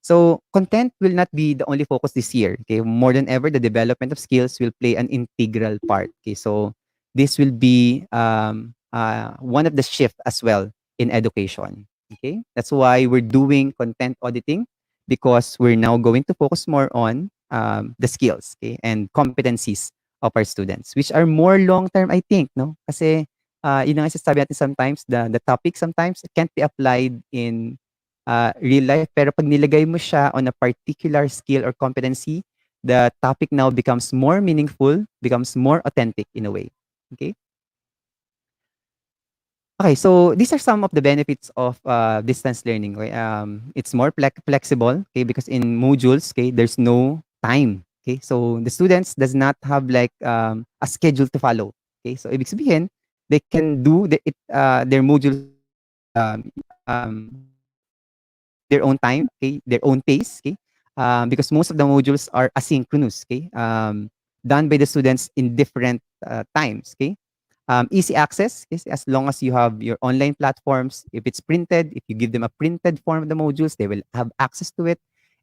so content will not be the only focus this year. Okay, more than ever, the development of skills will play an integral part. Okay, so this will be one of the shift as well in education. Okay, that's why we're doing content auditing because we're now going to focus more on the skills, okay, and competencies of our students, which are more long term, I think, no? Kasi yun ang sasabi natin sometimes, the topic sometimes it can't be applied in real life, pero pag nilagay mo siya on a particular skill or competency, the topic now becomes more meaningful, becomes more authentic in a way. Okay? Okay, so these are some of the benefits of distance learning. Okay? It's more flexible, okay, because in modules, okay, there's no time. Okay, so the students does not have like a schedule to follow. Okay, so ibig sabihin, they can do their modules um, um, in their own time, okay, their own pace, okay. because most of the modules are asynchronous, okay? Done by the students in different times, okay? Easy access is as long as you have your online platforms. If it's printed, if you give them a printed form of the modules, they will have access to it.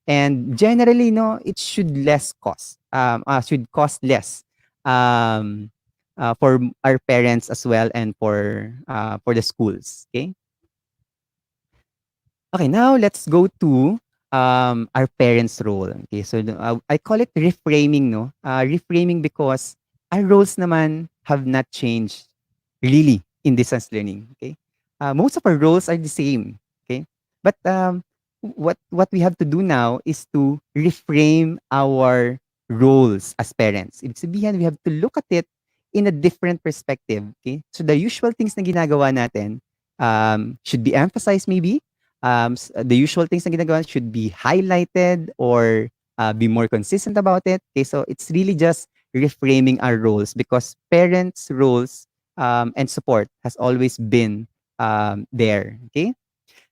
And generally, no, it should less cost. Should cost less um, for our parents as well and for the schools. Okay. Okay, now let's go to our parents' role. Okay, so I call it reframing, no? Reframing because our roles naman have not changed really in distance learning. Okay, most of our roles are the same. Okay, but what we have to do now is to reframe our roles as parents. Ibig sabihin, we have to look at it in a different perspective. Okay, so the usual things na ginagawa natin should be emphasized maybe the usual things na ginagawa should be highlighted or be more consistent about it. Okay, so it's really just reframing our roles because parents' roles and support has always been there. Okay,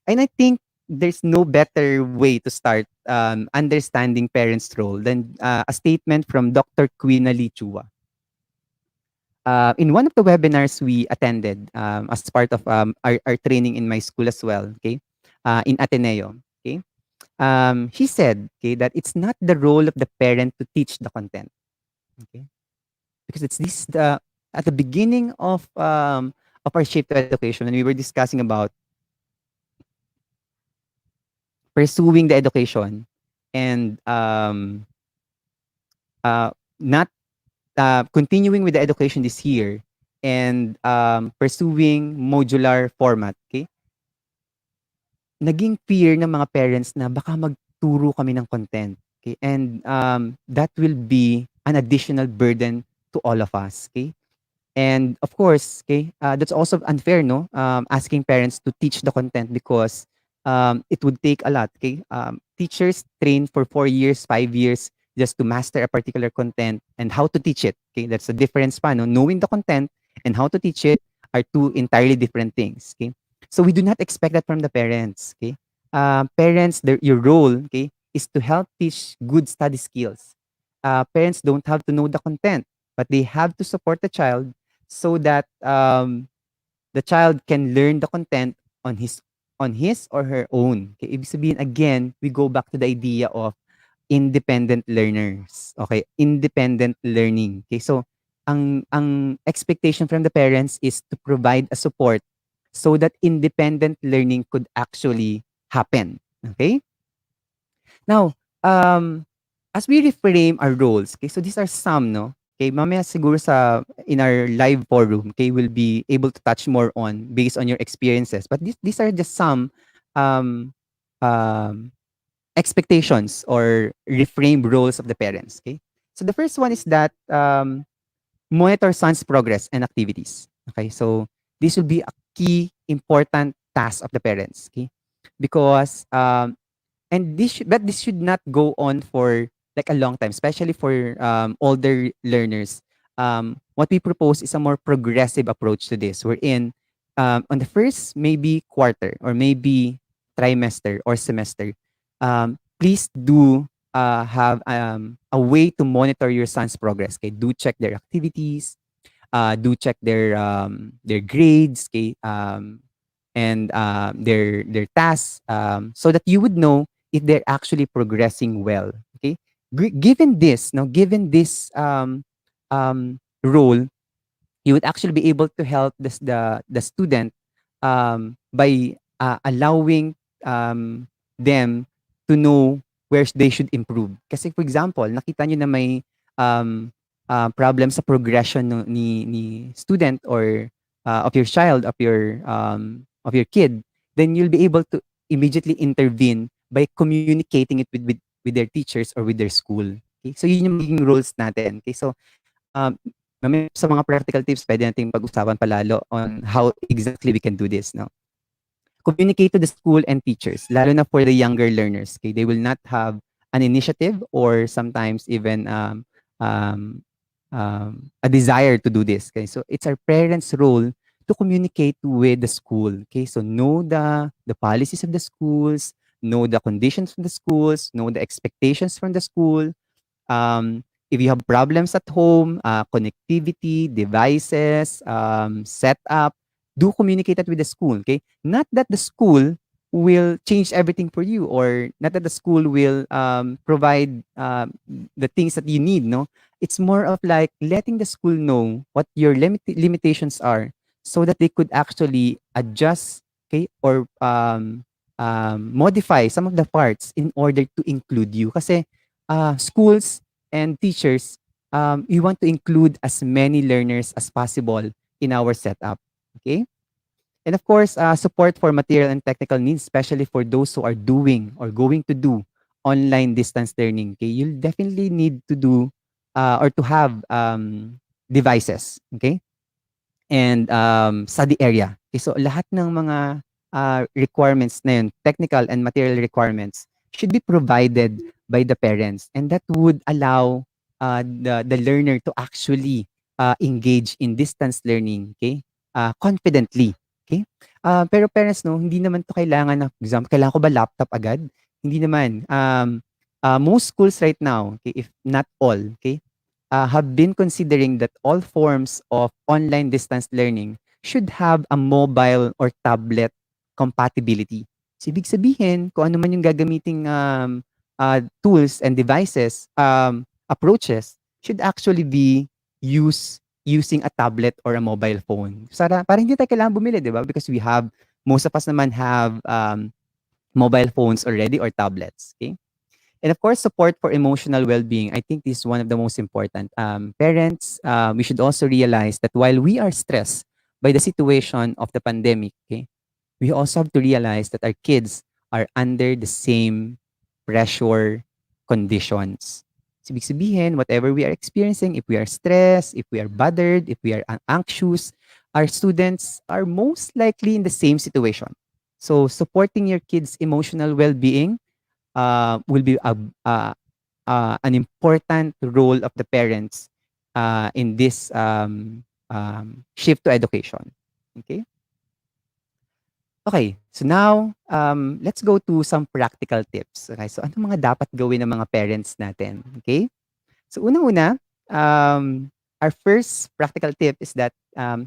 and I think there's no better way to start understanding parents' role than a statement from Dr. Quinali Chua. In one of the webinars we attended as part of our training in my school as well, okay, in Ateneo, okay, he said, okay, that it's not the role of the parent to teach the content, okay, because it's this the at the beginning of our shift to education when we were discussing about pursuing the education and not continuing with the education this year and pursuing modular format, okay, naging fear ng mga parents na baka magturo kami ng content, okay? And that will be an additional burden to all of us, okay? And of course, okay, that's also unfair, no? Asking parents to teach the content because it would take a lot, okay? Teachers train for 4 years, 5 years just to master a particular content and how to teach it, okay? That's the difference pa, no? Knowing the content and how to teach it are two entirely different things, okay? So we do not expect that from the parents, okay? Parents, your role, okay, is to help teach good study skills. Parents don't have to know the content, but they have to support the child so that the child can learn the content on his or her own. Okay, ibig sabihin again, we go back to the idea of independent learners. Okay, independent learning. Okay, so ang expectation from the parents is to provide a support so that independent learning could actually happen. Okay? Now, as we reframe our roles, okay, so these are some, no? Okay, mamaya siguro in our live forum, okay, we'll be able to touch more on based on your experiences. But these are just some um, um, expectations or reframe roles of the parents. Okay, so the first one is that monitor son's progress and activities. Okay, so this will be a key important task of the parents. Okay, because but this should not go on for like a long time, especially for older learners. What we propose is a more progressive approach to this. We're in on the first maybe quarter or maybe trimester or semester. Please do have a way to monitor your son's progress. Okay, do check their activities, do check their grades, okay, and their tasks, so that you would know if they're actually progressing well. Okay, given this, now given this role, you would actually be able to help the student by allowing them to know where they should improve. Kasi for example, nakita nyo na may problem sa progression ni student or of your child, of your kid, then you'll be able to immediately intervene by communicating it with their teachers or with their school. Okay? So yun yung magiging roles natin. Okay? So mamaya sa mga practical tips, pwede nating pag-usapan palalo on how exactly we can do this. No? Communicate to the school and teachers, lalo na for the younger learners. Okay? They will not have an initiative or sometimes even a desire to do this. Okay? So it's our parents' role to communicate with the school. Okay? So know the policies of the schools, know the conditions from the schools, know the expectations from the school. If you have problems at home, connectivity, devices, setup, do communicate that with the school. Okay, not that the school will change everything for you, or not that the school will provide the things that you need. No, it's more of like letting the school know what your limitations are, so that they could actually adjust, okay, or modify some of the parts in order to include you. Kasi schools and teachers, we want to include as many learners as possible in our setup. Okay? And of course, support for material and technical needs, especially for those who are doing or going to do online distance learning. Okay? You'll definitely need to do or to have devices. Okay? And study area. Okay, so lahat ng mga requirements na yun, technical and material requirements, should be provided by the parents. And that would allow the learner to actually engage in distance learning, okay? Confidently. Okay? Pero parents, no, hindi naman to kailangan na, for example, kailangan ko ba laptop agad? Hindi naman. Most schools right now, okay, if not all, okay, have been considering that all forms of online distance learning should have a mobile or tablet compatibility. So, ibig sabihin, kung ano man yung gagamiting tools and devices, approaches, should actually be using a tablet or a mobile phone. Para hindi tayo kailangan bumili, di ba? Because most of us naman have mobile phones already or tablets. Okay? And of course, support for emotional well-being. I think this is one of the most important. Parents, we should also realize that while we are stressed by the situation of the pandemic, okay, we also have to realize that our kids are under the same pressure conditions. So, ibig sabihin, whatever we are experiencing, if we are stressed, if we are bothered, if we are anxious, our students are most likely in the same situation. So, supporting your kids' emotional well-being will be an important role of the parents in this shift to education. Okay? Okay, so now let's go to some practical tips. Okay, so ano mga dapat gawin ng mga parents natin? Okay? So unang-una, our first practical tip is that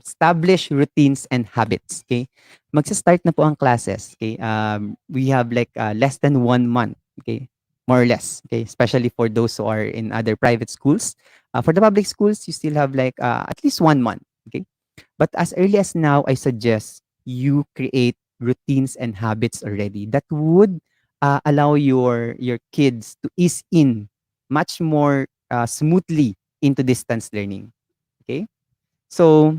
establish routines and habits. Okay? Magsa-start na po ang classes. Okay? We have like less than 1 month. Okay? More or less. Okay? Especially for those who are in other private schools. For the public schools, you still have like at least 1 month. Okay? But as early as now, I suggest you create routines and habits already that would allow your kids to ease in much more smoothly into distance learning. Okay, so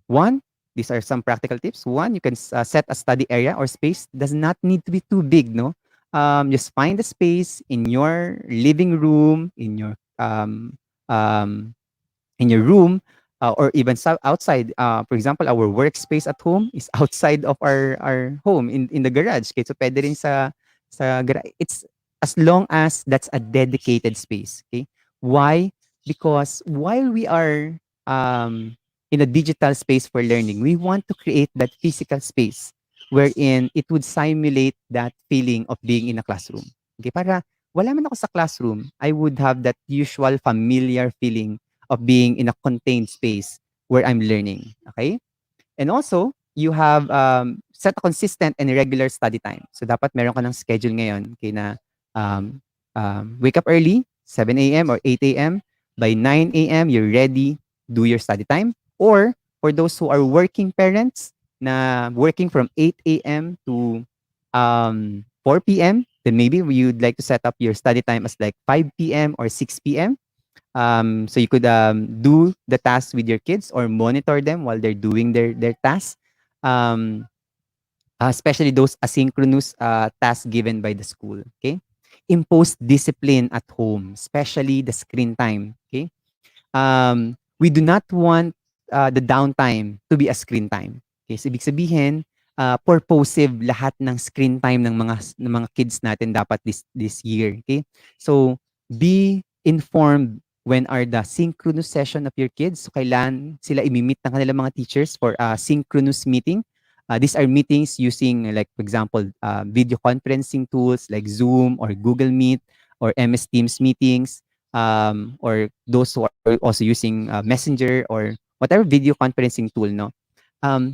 one, these are some practical tips. One, you can set a study area or space. Does not need to be too big, no. Just find a space in your living room, um, in your room, or even outside. For example, our workspace at home is outside of our home in the garage. Okay, so pwede rin sa garage. It's as long as that's a dedicated space. Okay, why? Because while we are in a digital space for learning, we want to create that physical space wherein it would simulate that feeling of being in a classroom. Okay, para wala man ako sa classroom, I would have that usual familiar feeling of being in a contained space where I'm learning. Okay? And also, you have set a consistent and regular study time. So dapat meron ka ng schedule ngayon, okay, na um, wake up early, 7 a.m. or 8 a.m. By 9 a.m., you're ready, do your study time. Or for those who are working parents na working from 8 a.m. to 4 p.m., then maybe you'd like to set up your study time as like 5 p.m. or 6 p.m. So you could do the tasks with your kids or monitor them while they're doing their tasks, um, especially those asynchronous tasks given by the school. Okay, impose discipline at home, especially the screen time. Okay, we do not want the downtime to be a screen time. Okay, so ibig sabihin, purposive lahat ng screen time ng mga kids natin dapat this year. Okay, so be informed when are the synchronous session of your kids. So kailan sila imimit ng kanilang mga teachers for a synchronous meeting. These are meetings using, like, for example, video conferencing tools like Zoom or Google Meet or MS Teams meetings, or those who are also using Messenger or whatever video conferencing tool, no?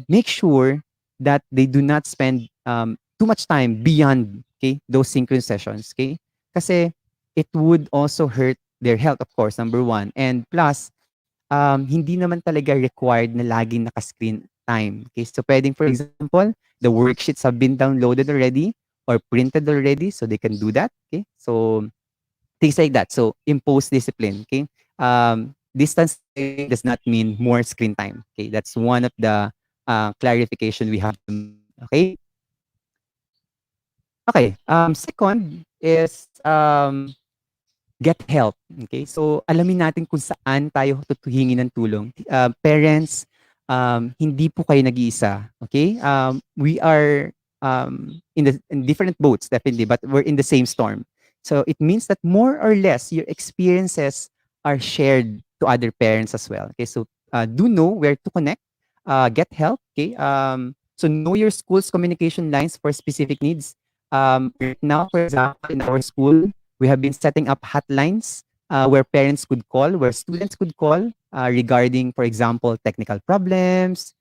Make sure that they do not spend too much time beyond, okay, those synchronous sessions, okay? Kasi it would also hurt their health, of course, number one. And plus, hindi naman talaga required na laging naka-screen time. Okay, so pwedeng, for example, the worksheets have been downloaded already or printed already, so they can do that. Okay, so things like that. So impose discipline. Okay, distance learning does not mean more screen time. Okay, that's one of the clarification we have to make. Okay, okay. Second is get help. Okay? So, alamin natin kung saan tayo hingi ng tulong. Parents, hindi po kayo nag-iisa. Okay? We are in different boats, definitely, but we're in the same storm. So, it means that more or less, your experiences are shared to other parents as well. Okay? So, do know where to connect, get help. Okay? So, know your school's communication lines for specific needs. Right now, for example, in our school, we have been setting up hotlines where parents could call, where students could call regarding, for example, technical problems,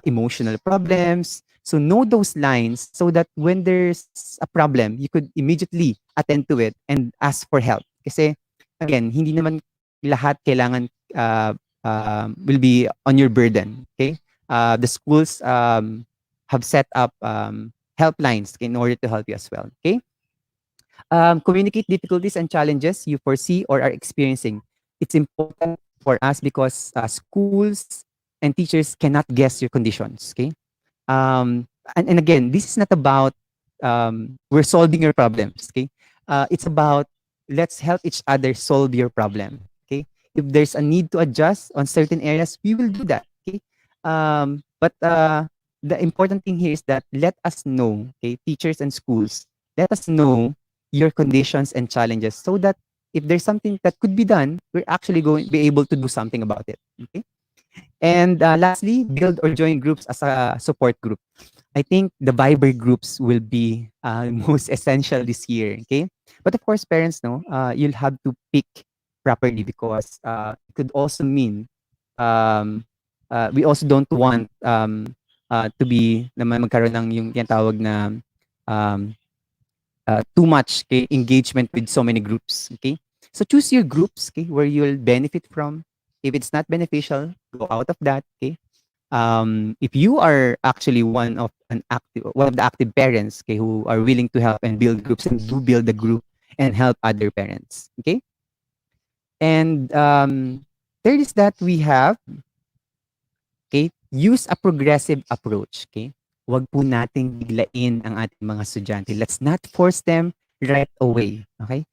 emotional problems. So know those lines so that when there's a problem, you could immediately attend to it and ask for help. Kasi, again, hindi naman lahat kailangan will be on your burden. Okay? The schools have set up helplines in order to help you as well. Okay? Communicate difficulties and challenges you foresee or are experiencing. It's important for us because schools and teachers cannot guess your conditions. Okay. And again, this is not about we're solving your problems. Okay. It's about let's help each other solve your problem. Okay. If there's a need to adjust on certain areas, we will do that. Okay. But the important thing here is that let us know, okay, teachers and schools, let us know your conditions and challenges so that if there's something that could be done, we're actually going to be able to do something about it. Okay. And lastly, build or join groups as a support group. I think the Viber groups will be most essential this year. Okay. But of course, parents know you'll have to pick properly because it could also mean um, we also don't want to be naman magkaroon ng yung tinatawag na um, too much okay, engagement with so many groups. Okay, so choose your groups. Okay, where you'll benefit from. If it's not beneficial, go out of that. Okay. If you are actually one of the active parents, okay, who are willing to help and build groups and do build a group and help other parents. Okay, and third is that we have okay? Use a progressive approach, okay? Huwag po nating biglain ang ating mga estudyante. Let's not force them right away, okay?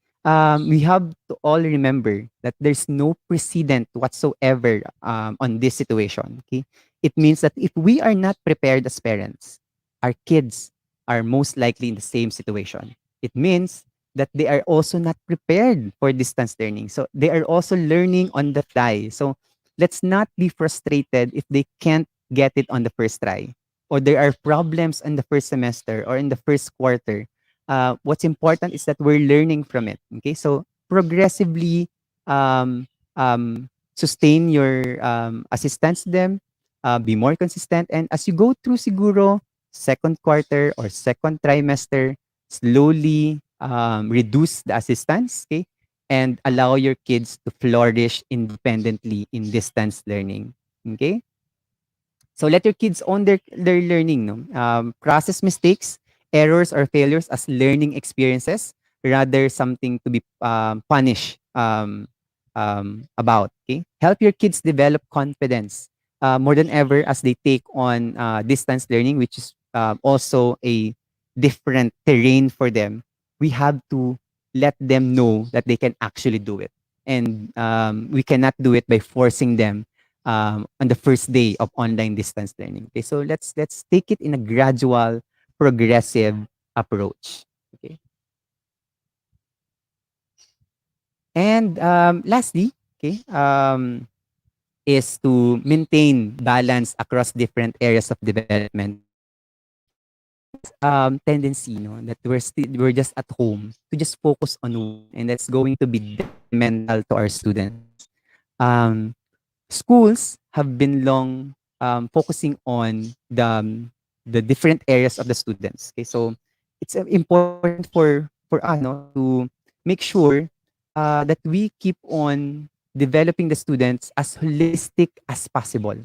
We have to all remember that there's no precedent whatsoever on this situation, okay? It means that if we are not prepared as parents, our kids are most likely in the same situation. It means that they are also not prepared for distance learning. So they are also learning on the fly. So let's not be frustrated if they can't get it on the first try or there are problems in the first semester or in the first quarter. What's important is that we're learning from it. Okay, so progressively um, sustain your assistance to them, be more consistent, and as you go through siguro second quarter or second trimester, slowly reduce the assistance. Okay, and allow your kids to flourish independently in distance learning. Okay? So let your kids own their learning. No? Process mistakes, errors, or failures as learning experiences rather something to be punished about. Okay? Help your kids develop confidence more than ever as they take on distance learning, which is also a different terrain for them. We have to let them know that they can actually do it. And we cannot do it by forcing them on the first day of online distance learning. Okay, so let's take it in a gradual, progressive approach. Okay, and lastly, okay, is to maintain balance across different areas of development. tendency, no, that we're just at home to just focus on one, and that's going to be detrimental to our students. Um, Schools have been long focusing on the different areas of the students. Okay, so it's important for us, no, to make sure that we keep on developing the students as holistic as possible.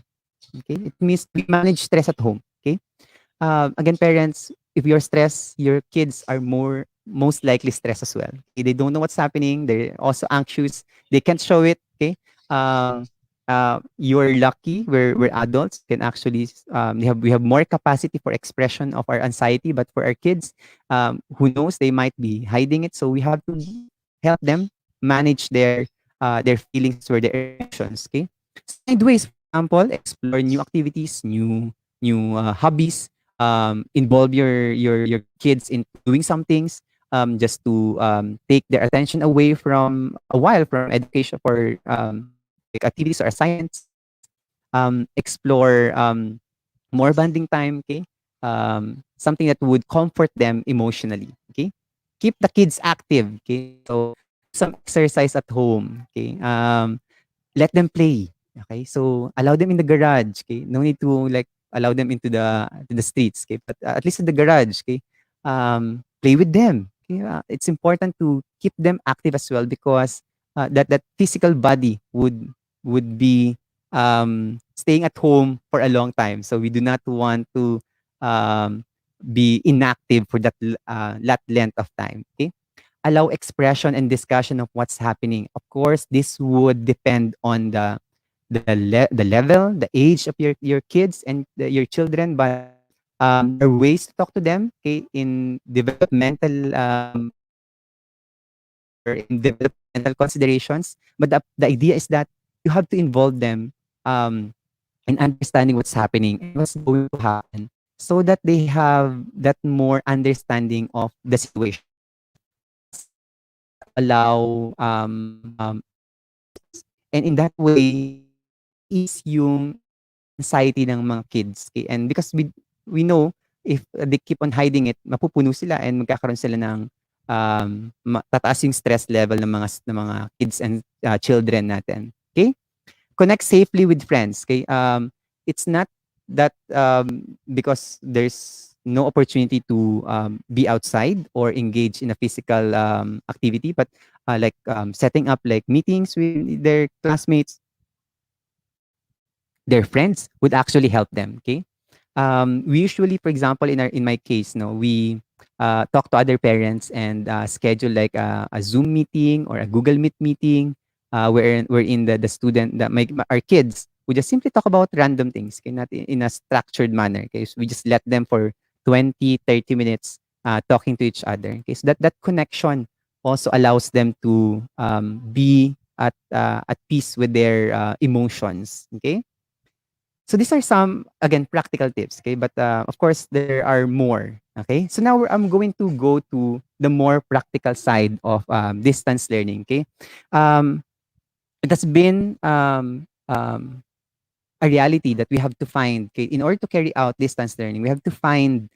Okay, it means we manage stress at home. Okay, again, parents, if you're stressed, your kids are most likely stressed as well. Okay? They don't know what's happening. They're also anxious. They can't show it. Okay. Um, you're lucky. We're adults. We can actually we have more capacity for expression of our anxiety. But for our kids, who knows, they might be hiding it. So we have to help them manage their feelings as well, their emotions. Okay. So find ways, for example, explore new activities, new hobbies, involve your kids into doing some things, just to take their attention away from a while from education for like activities or assignments. Explore more bonding time. Okay, something that would comfort them emotionally. Okay, keep the kids active. Okay, so do some exercise at home. Okay, let them play. Okay? So allow them in the garage, okay? No need to like allow them into the streets, okay? But at least in the garage, okay? Play with them. Okay? It's important to keep them active as well because that physical body would be staying at home for a long time. So we do not want to um, be inactive for that length of time. Okay? Allow expression and discussion of what's happening. Of course, this would depend on the level, the age of your kids and your children, but there are ways to talk to them, okay, in developmental aspects or in developmental considerations. But the idea is that you have to involve them in understanding what's happening and what's going to happen so that they have that more understanding of the situation. Some schools allow activities, and in that way mai-ease yung anxiety ng mga kids. Okay? And because we know if they keep on hiding it, mapupuno sila and magkakaroon sila ng tataas yung stress level ng mga kids and children natin. Okay? Connect safely with friends. Okay? It's not that because there's no opportunity to be outside or engage in a physical activity, but like setting up like meetings with their classmates, their friends would actually help them. Okay. We usually, for example, in my case, no, we talk to other parents and schedule like a Zoom meeting or a Google Meet meeting, wherein the student that our kids would just simply talk about random things, okay, not in a structured manner. Okay, so we just let them for 20-30 minutes talking to each other. Okay, so that connection also allows them to be at peace with their emotions. Okay, so these are some, again, practical tips, okay? But of course, there are more, okay? So now I'm going to go to the more practical side of distance learning, okay? Um, it has been a reality that we have to find, okay? In order to carry out distance learning, we have to find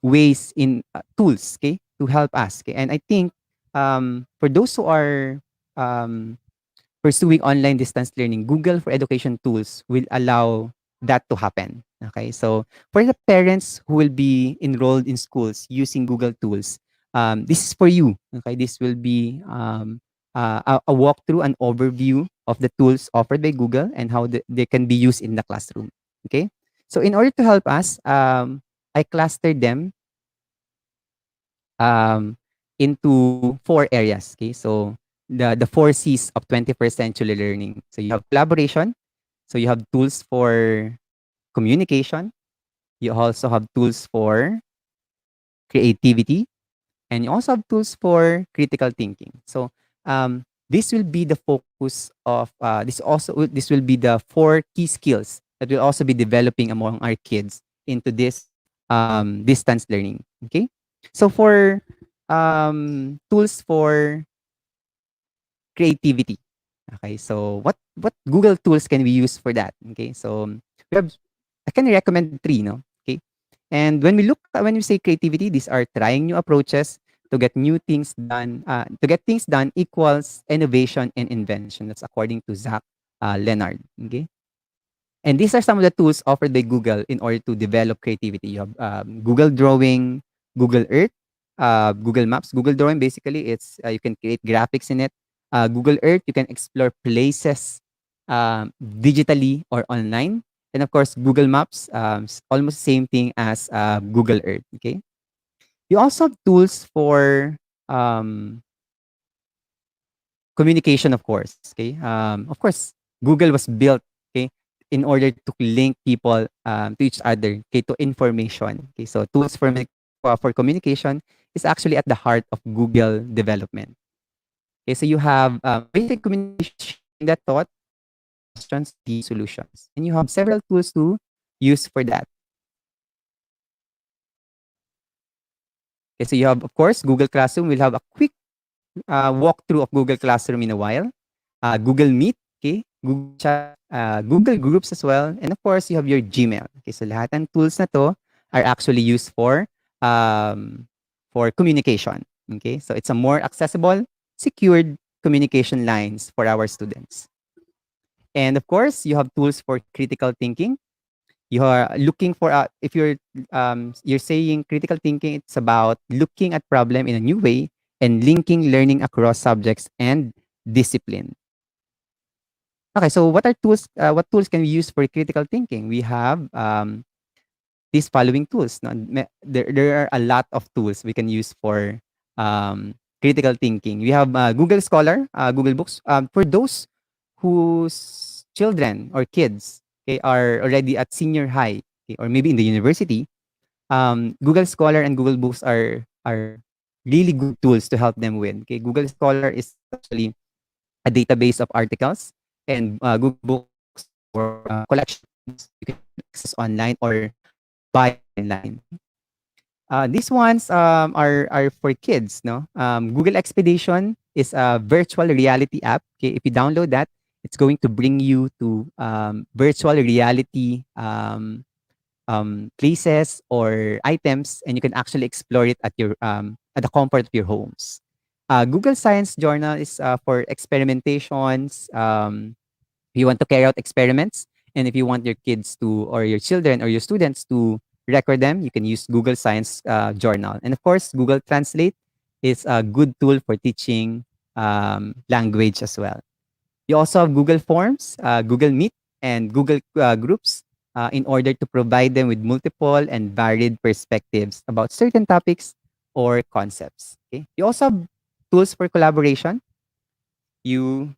ways in tools, okay, to help us, okay? And I think for those who are um, pursuing online distance learning, Google for Education tools will allow that to happen. Okay, so for the parents who will be enrolled in schools using Google tools, this is for you. Okay, this will be a walkthrough, an overview of the tools offered by Google and how they can be used in the classroom. Okay, so in order to help us, I clustered them um, into four areas. Okay, so the four C's of 21st century learning. So you have collaboration. So you have tools for communication. You also have tools for creativity, and you also have tools for critical thinking. So this will be the focus of this will be the four key skills that will also be developing among our kids into this distance learning. Okay, so for tools for creativity. Okay, so what Google tools can we use for that? Okay, so we have I can recommend three. No, okay. And when we say creativity, these are trying new approaches to get new things done. To get things done equals innovation and invention. That's according to Zach Leonard. Okay. And these are some of the tools offered by Google in order to develop creativity. You have Google Drawing, Google Earth, Google Maps. Google Drawing, basically, it's you can create graphics in it. Google Earth, you can explore places digitally or online. And of course, Google Maps, almost same thing as Google Earth. Okay. You also have tools for um, communication, of course. Okay. Of course, Google was built, okay, in order to link people to each other, okay, to information. Okay. So tools for communication is actually at the heart of Google development. Okay. So you have basic communication, sharing that thought, asking questions, finding solutions. And you have several tools to use for that. Okay. So you have, of course, Google Classroom. We'll have a quick walkthrough of Google Classroom in a while. Google Meet, okay? Google Chat, Google Groups as well. And of course, you have your Gmail. Okay, so lahat ng tools na to are actually used for communication. Okay, so it's a more accessible, secured communication lines for our students. And of course, you have tools for critical thinking. You are looking for if you're saying critical thinking, it's about looking at problem in a new way and linking learning across subjects and discipline. Okay, so what are tools? What tools can we use for critical thinking? We have these following tools. No? There are a lot of tools we can use for critical thinking. We have Google Scholar, Google Books. For those whose children or kids, okay, are already at senior high, okay, or maybe in the university, Google Scholar and Google Books are really good tools to help them with. Okay, Google Scholar is actually a database of articles, and Google Books is for collection of books you can access online or buy online. These ones are for kids, no? Google Expedition is a virtual reality app. Okay, if you download that, it's going to bring you to virtual reality places or items, and you can actually explore it at the comfort of your homes. Google Science Journal is for experimentations. If you want to carry out experiments, and if you want your kids to, or your children or your students to record them, you can use Google Science Journal. And of course, Google Translate is a good tool for teaching language as well. You also have Google Forms, Google Meet, and Google Groups in order to provide them with multiple and varied perspectives about certain topics or concepts. Okay. You also have tools for collaboration. You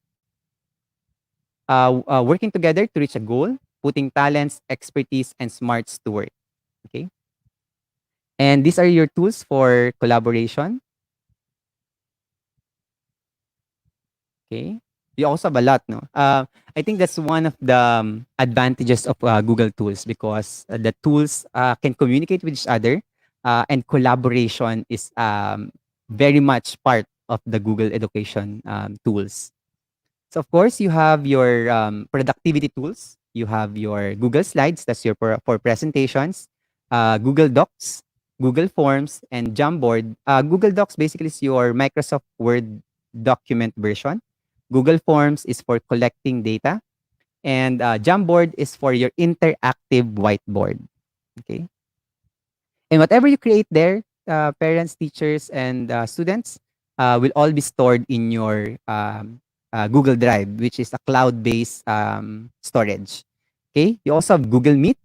working together to reach a goal, putting talents, expertise, and smarts to work. Okay. And these are your tools for collaboration. Okay. You also have a lot, no? I think that's one of the advantages of Google tools, because the tools can communicate with each other, and collaboration is very much part of the Google education tools. So of course, you have your productivity tools. You have your Google Slides, that's your for presentations, Google Docs, Google Forms, and Jamboard. Google Docs basically is your Microsoft Word document version. Google Forms is for collecting data, and Jamboard is for your interactive whiteboard. Okay. And whatever you create there, parents, teachers, and students will all be stored in your Google Drive, which is a cloud-based storage. Okay. You also have Google Meet,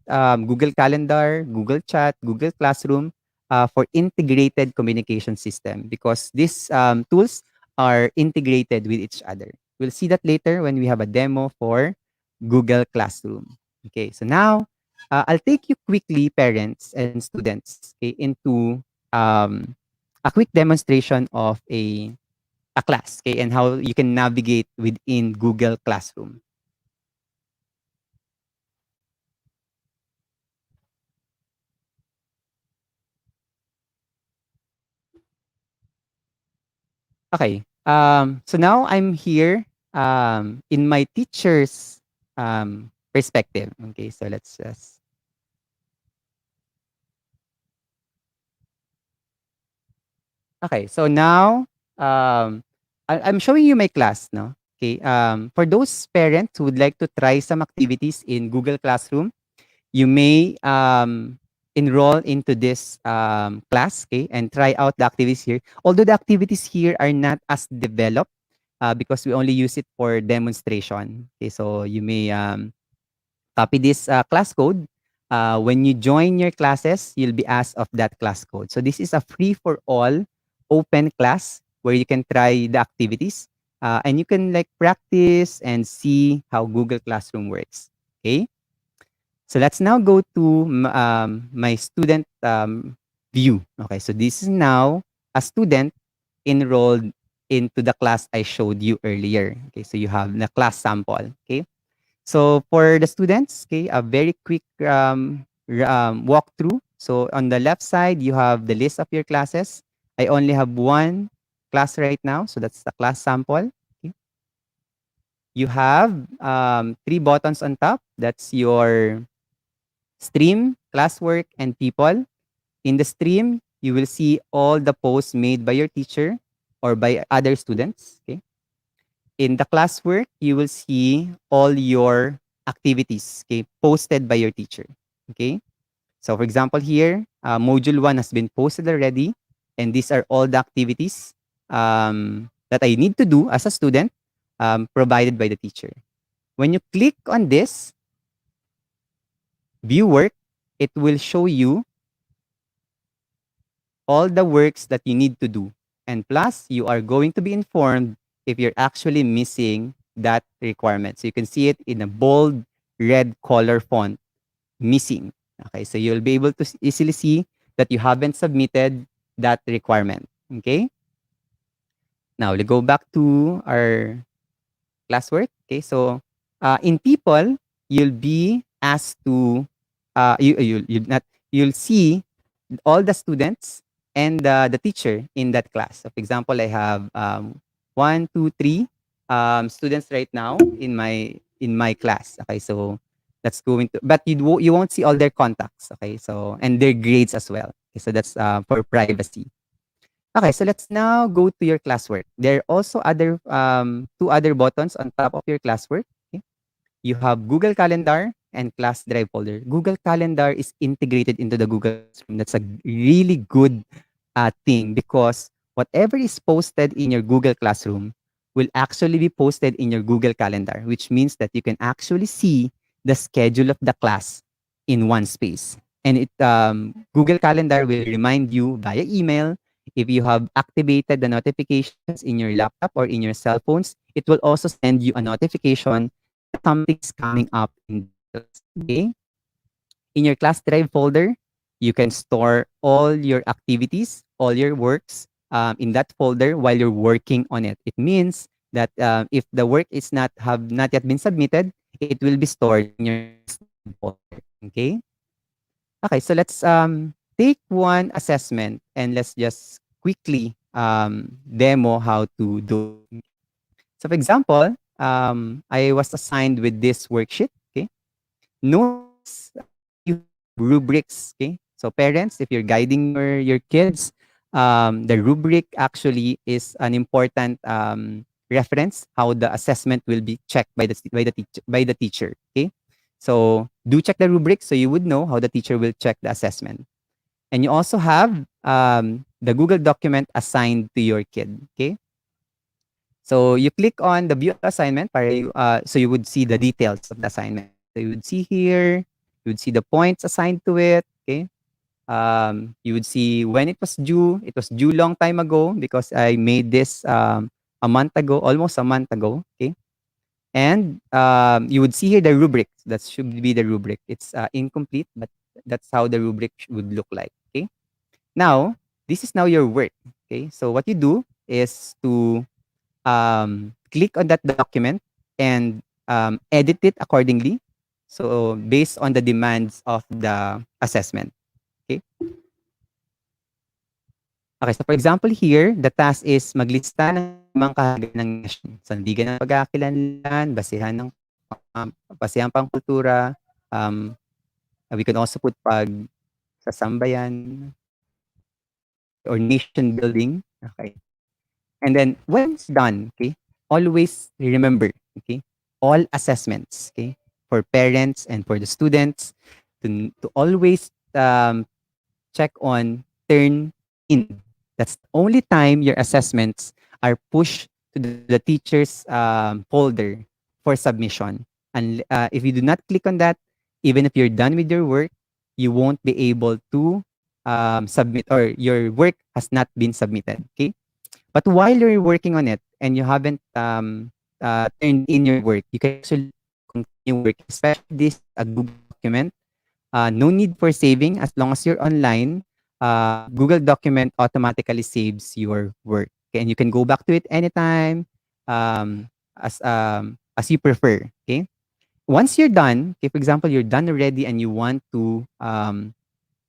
Google Calendar, Google Chat, Google Classroom for integrated communication system, because these tools are integrated with each other. We'll see that later when we have a demo for Google Classroom. Okay. So now I'll take you quickly, parents and students, okay, into a quick demonstration of a class, okay, and how you can navigate within Google Classroom. Okay. So now I'm here in my teacher's perspective. Okay, so let's just Okay, so now I'm showing you my class, no? Okay, for those parents who would like to try some activities in Google Classroom, you may enroll into this class, okay, and try out the activities here. Although the activities here are not as developed because we only use it for demonstration. Okay, so you may copy this class code. When you join your classes, you'll be asked of that class code. So this is a free for all open class where you can try the activities and you can like practice and see how Google Classroom works. Okay. So let's now go to my student view. Okay. So this is now a student enrolled into the class I showed you earlier. Okay. So you have the class sample. Okay. So for the students, okay, a very quick walkthrough. So on the left side, you have the list of your classes. I only have one class right now, so that's the class sample. Okay. You have three buttons on top. That's your stream, classwork, and people. In the stream, you will see all the posts made by your teacher or by other students. Okay. In the classwork, you will see all your activities, okay, posted by your teacher. Okay. So for example, here, module 1 has been posted already, and these are all the activities that I need to do as a student provided by the teacher. When you click on this, view work, it will show you all the works that you need to do. And plus, you are going to be informed if you're actually missing that requirement. So you can see it in a bold red color font, missing. Okay, so you'll be able to easily see that you haven't submitted that requirement. Okay, now we go back to our classwork. Okay, so in people, you'll be asked to you'll not you'll see all the students and the teacher in that class. So for example, I have one, two, three students right now in my class. Okay, so that's going to, but you won't see all their contacts. Okay, so and their grades as well. Okay, so that's for privacy. Okay, so let's now go to your classwork. There are also other two other buttons on top of your classwork. Okay? You have Google Calendar and Class Drive folder. Google Calendar is integrated into the Google Classroom. That's a really good thing because whatever is posted in your Google Classroom will actually be posted in your Google Calendar, which means that you can actually see the schedule of the class in one space. And it Google Calendar will remind you via email if you have activated the notifications in your laptop or in your cell phones. It will also send you a notification that something is coming up in that class. Okay? In your class drive folder, you can store all your activities, all your works in that folder while you're working on it. It means that if the work is not have not yet been submitted, it will be stored in your class drive folder. Okay. Okay. So let's take one assessment and let's just quickly demo how to do it. So for example, I was assigned with this worksheet. Okay. Notice you have rubrics. Okay, so parents, if you're guiding your kids, the rubric actually is an important reference how the assessment will be checked by the teacher. Okay, so do check the rubric so you would know how the teacher will check the assessment. And you also have the Google document assigned to your kid. Okay, so you click on the view assignment para so you would see the details of the assignment. So you would see here, you would see the points assigned to it. Okay. You would see when it was due. It was due long time ago because I made this a month ago, almost a month ago. Okay. And you would see here the rubric. That should be the rubric. It's incomplete, but that's how the rubric would look like. Okay. Now, this is now your work. Okay. So what you do is to click on that document and edit it accordingly. So based on the demands of the assessment. Okay. Okay. So for example here, the task is maglista ng limang kahulugan ng nation. Sandigan ng pagkakakilanlan, basihan pang kultura. Um, we can also put pag sasambayan. or nation building. Okay. And then when it's done, okay, always remember, okay, all assessments, okay, for parents and for the students to always check on turn in. That's the only time your assessments are pushed to the teacher's folder for submission. And if you do not click on that, even if you're done with your work, you won't be able to submit, or your work has not been submitted. Okay. But while you're working on it and you haven't turned in your work, you can actually continue working, especially this is a Google document. No need for saving as long as you're online. Google document automatically saves your work. Okay? And you can go back to it anytime as you prefer. Okay. Once you're done, okay, for example, you're done already and you want to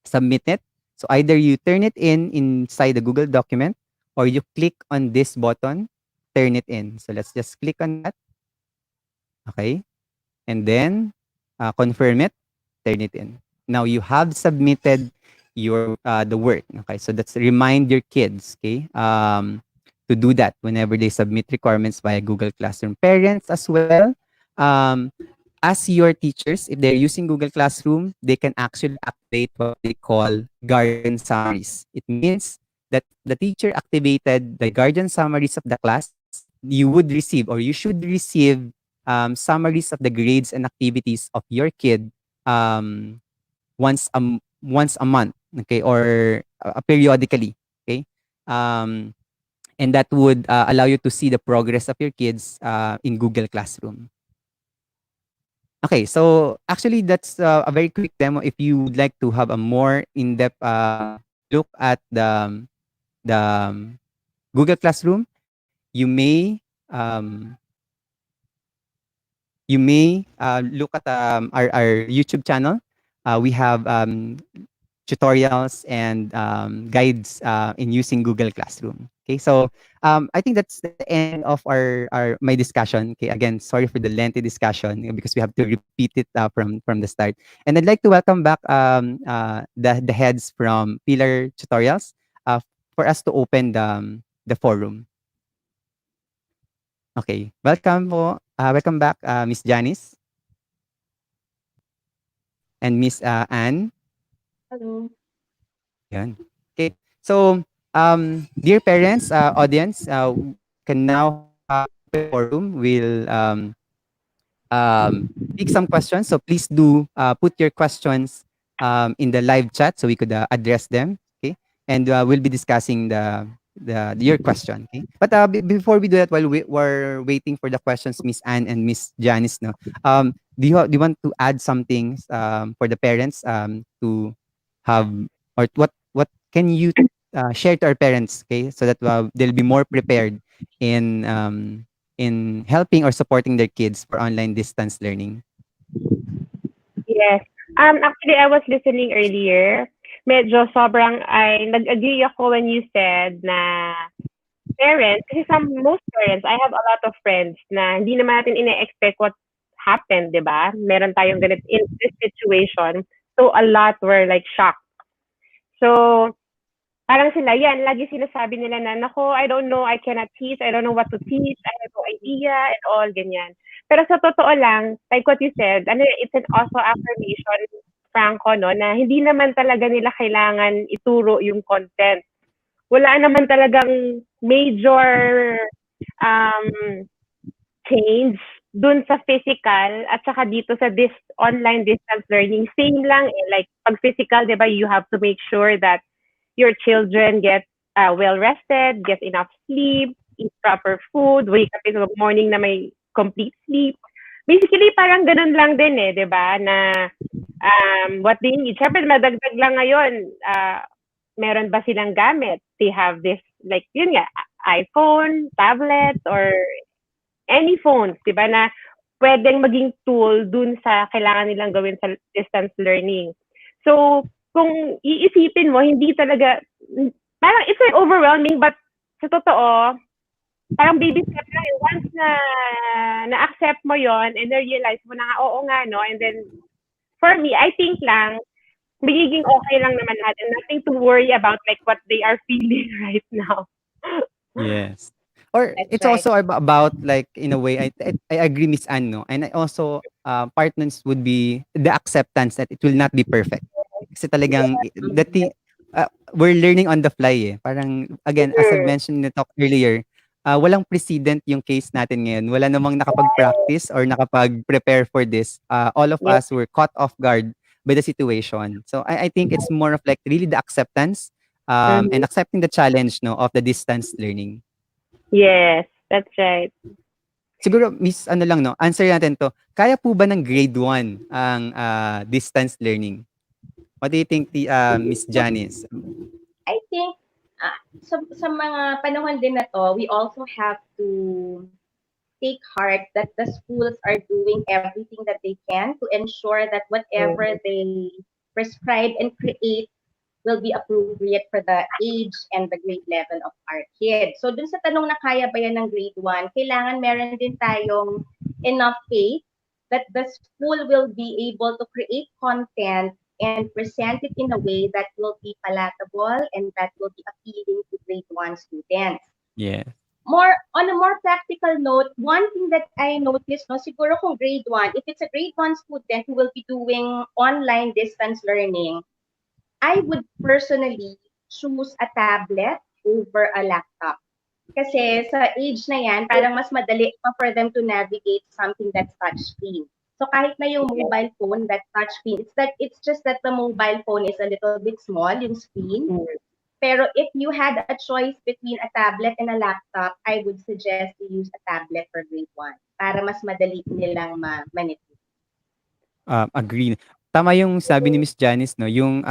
submit it. So either you turn it in inside the Google document or you click on this button, turn it in. So let's just click on that. Okay. And then confirm it, turn it in. Now you have submitted your the work. Okay, so that's remind your kids, okay, to do that whenever they submit requirements via Google Classroom. Parents as well, um, as your teachers, if they're using Google Classroom, they can actually activate what they call guardian summaries. It means that if the teacher activated the guardian summaries of the class, you would receive or you should receive summaries of the grades and activities of your kid um, once a month, okay, or periodically, okay, um, and that would allow you to see the progress of your kids in Google Classroom. Okay, so actually that's a very quick demo. If you would like to have a more in-depth look at the Google Classroom, you may um, look at our YouTube channel. We have tutorials and guides in using Google Classroom. Okay, so I think that's the end of our my discussion. Okay, again, sorry for the lengthy discussion because we have to repeat it from the start. And I'd like to welcome back the heads from Pillar Tutorials for us to open the forum. Okay, welcome po. Welcome back, Miss Janice and Miss Anne. Hello. Yan. Okay. So, dear parents, audience, can now open the forum. We'll pick some questions. So please do put your questions in the live chat so we could address them. Okay, and we'll be discussing the your question. Okay, but before we do that, while we were waiting for the questions, Miss Anne and Miss Janice, no, do you want to add something for the parents to have, or what can you share to our parents? Okay, so that they'll be more prepared in helping or supporting their kids for online distance learning. Yes. Actually, I was listening earlier. Medyo sobrang nag-agree ako when you said na parents, kasi most parents, I have a lot of friends na hindi naman natin ina-expect what happened, di ba? Meron tayong ganit in this situation. So, a lot were like shocked. So, parang sila, yan, lagi sinasabi nila na, nako, I don't know, I cannot teach, I don't know what to teach, I have no idea, and all, ganyan. Pero sa totoo lang, like what you said, it's an also affirmation, Franco, no, na hindi naman talaga nila kailangan ituro yung content. Wala naman talagang major um, change dun sa physical at saka dito sa this online distance learning. Same lang, eh. Like, pag physical, di ba, you have to make sure that your children get well rested, get enough sleep, eat proper food, wake up in the morning na may complete sleep. Basically, parang ganun lang din eh, di ba? Na what they need. Siyempre, madagdag lang ngayon, meron ba silang gamit? They have this, like, yun nga, iPhone, tablets, or any phones, di ba, na pwedeng maging tool dun sa kailangan nilang gawin sa distance learning. So, kung iisipin mo, hindi talaga, parang it's like overwhelming, but sa totoo, parang baby step lang. Once na na-accept mo yon and na-realize mo na, oo nga, no? And then, for me, I think lang, magiging okay lang naman lahat and nothing to worry about like what they are feeling right now. Yes. Or That's it's right. also about like in a way I agree Miss Anne, no? And I also partners would be the acceptance that it will not be perfect. Kasi talagang Mhm. we're learning on the fly eh. Parang again as I've Mm, mentioned in the talk earlier, walang precedent yung case natin ngayon. Wala namang nakapag-practice or nakapag-prepare for this. All of yes. us were caught off guard by the situation. So I think it's more of like really the acceptance and Mhm. accepting the challenge no of the distance learning. Yes, that's right. Siguro Miss ano lang 'no, answer natin 'to. Kaya po ba ng grade 1 ang, distance learning? What do you think Miss Janice? I think sa mga panahon din na to, we also have to take heart that the schools are doing everything that they can to ensure that whatever Mhm. they prescribe and create will be appropriate for the age and the grade level of our kids. So dun sa tanong na kaya ba yan ng grade 1, kailangan meron din tayong enough faith that the school will be able to create content and present it in a way that will be palatable and that will be appealing to grade 1 students. Yeah. More on a more practical note, one thing that I noticed, no, siguro kung grade 1, if it's a grade 1 student who will be doing online distance learning, I would personally choose a tablet over a laptop. Kasi sa age na yan, parang mas madali pa for them to navigate something that's touchscreen. So kahit na yung mobile phone that's touchscreen, it's just that the mobile phone is a little bit small, yung screen. Mm. Pero if you had a choice between a tablet and a laptop, I would suggest to use a tablet for grade 1 para mas madali nilang ma-manipulate. Agree. Tama yung sabi ni Miss Janice 'no, yung,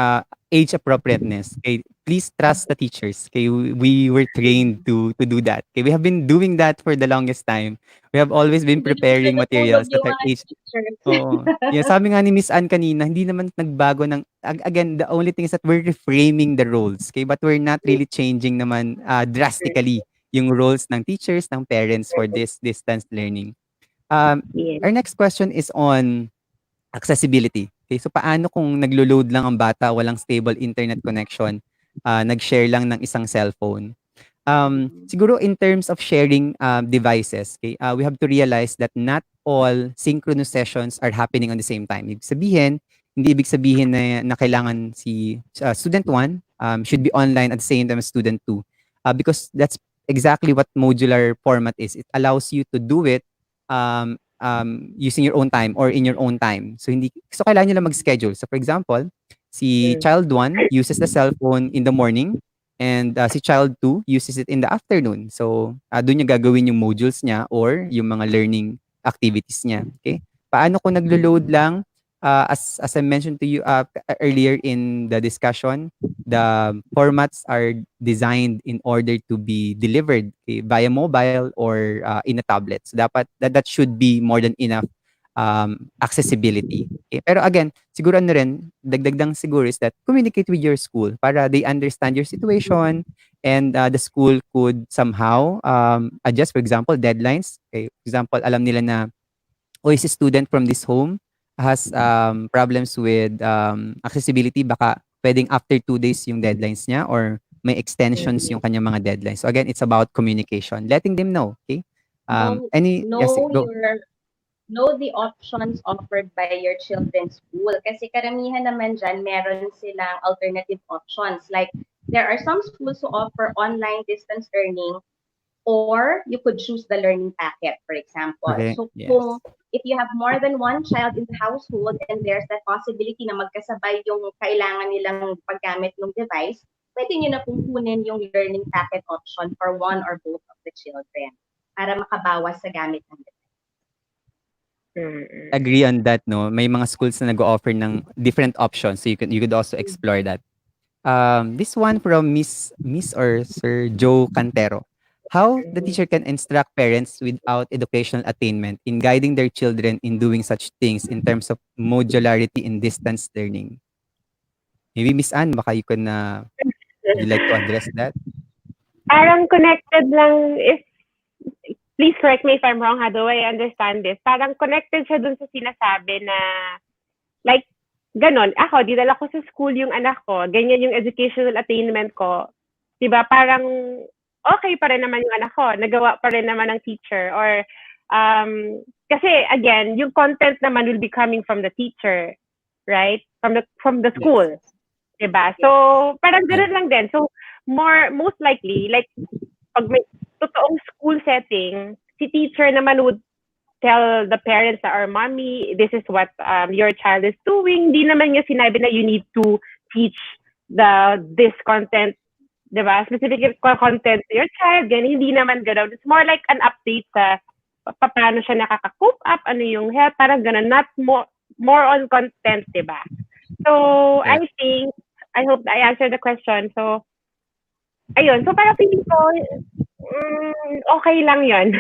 age appropriateness. Okay, please trust the teachers. Okay, we were trained to do that. Okay, we have been doing that for the longest time. We have always been Hindi naman preparing natutulog materials that yung are mga age teachers. oo. Yeah, sabi nga ni Miss Ann kanina, hindi naman nagbago ng again, the only thing is that we're reframing the roles, okay? But we're not really changing naman, drastically yung roles ng teachers, ng parents for this distance learning. Um, Yes. our next question is on accessibility. Okay, so paano kung naglo-load lang ang bata, walang stable internet connection, nag-share lang ng isang cellphone? Siguro in terms of sharing devices, okay, we have to realize that not all synchronous sessions are happening on the same time. Ibig sabihin, hindi ibig sabihin na kailangan si student 1 should be online at the same time as student 2. Because that's exactly what modular format is. It allows you to do it using your own time or in your own time. So kailangan nyo lang mag-schedule. So for example, si Mm. child 1 uses the cellphone in the morning and si child 2 uses it in the afternoon. So doon niya gagawin yung modules niya or yung mga learning activities niya. Okay? Paano kung naglo-load lang as I mentioned to you earlier in the discussion, the formats are designed in order to be delivered okay, via mobile or in a tablet. So dapat that should be more than enough accessibility. Okay? Pero again, siguro ano rin, dagdag lang siguro is that communicate with your school para they understand your situation and the school could somehow adjust, for example, deadlines. Okay? For example, alam nila na o is a student from this home has problems with accessibility, baka pwedeng after 2 days yung deadlines niya or may extensions yung kanyang mga deadlines. So again, it's about communication, letting them know. Okay. know Yes, know go. your know the options offered by your children's school. Kasi karamihan naman dyan, meron silang alternative options. Like, there are some schools who offer online distance learning or you could choose the learning packet, for example. Okay. So kung Yes. if you have more than one child in the household and there's that possibility na magkasabay yung kailangan nilang paggamit ng device, pwede nyo na pong kunin yung learning packet option for one or both of the children para makabawas sa gamit ng device. Mm. Agree on that, no? May mga schools na nag-offer ng different options, so you could also explore that. This one from Miss or Sir Joe Cantero. How the Mhm. teacher can instruct parents without educational attainment in guiding their children in doing such things in terms of modularity in distance learning? Maybe Miss Anne, baka would you like to address that? Parang connected lang if please correct me if I'm wrong ha, though I understand this. Parang connected siya dun sa sinasabi na like Gano'n. Ako, dinala ko sa school yung anak ko, ganyan yung educational attainment ko. 'Di ba parang okay pa rin naman yung anak ko, nagawa pa rin naman ng teacher or kasi again, yung content naman will be coming from the teacher, right? From the school, Yes. 'di ba? So, Yes. parang Yeah. gano'n lang din. So, most likely, like, 'pag may totoong school setting, si teacher naman would tell the parents na, or mommy, this is what your child is doing. Di naman niya sinabi na you need to teach this content, di ba? Specific content to your child. Ganun, hindi naman gano'n. It's more like an update sa paano siya nakaka-cope up, ano yung health, parang gano'n. Not more on content, di ba? So, Correct. I hope I answered the question. So, ayun. So, parang feeling ko, okay lang yon.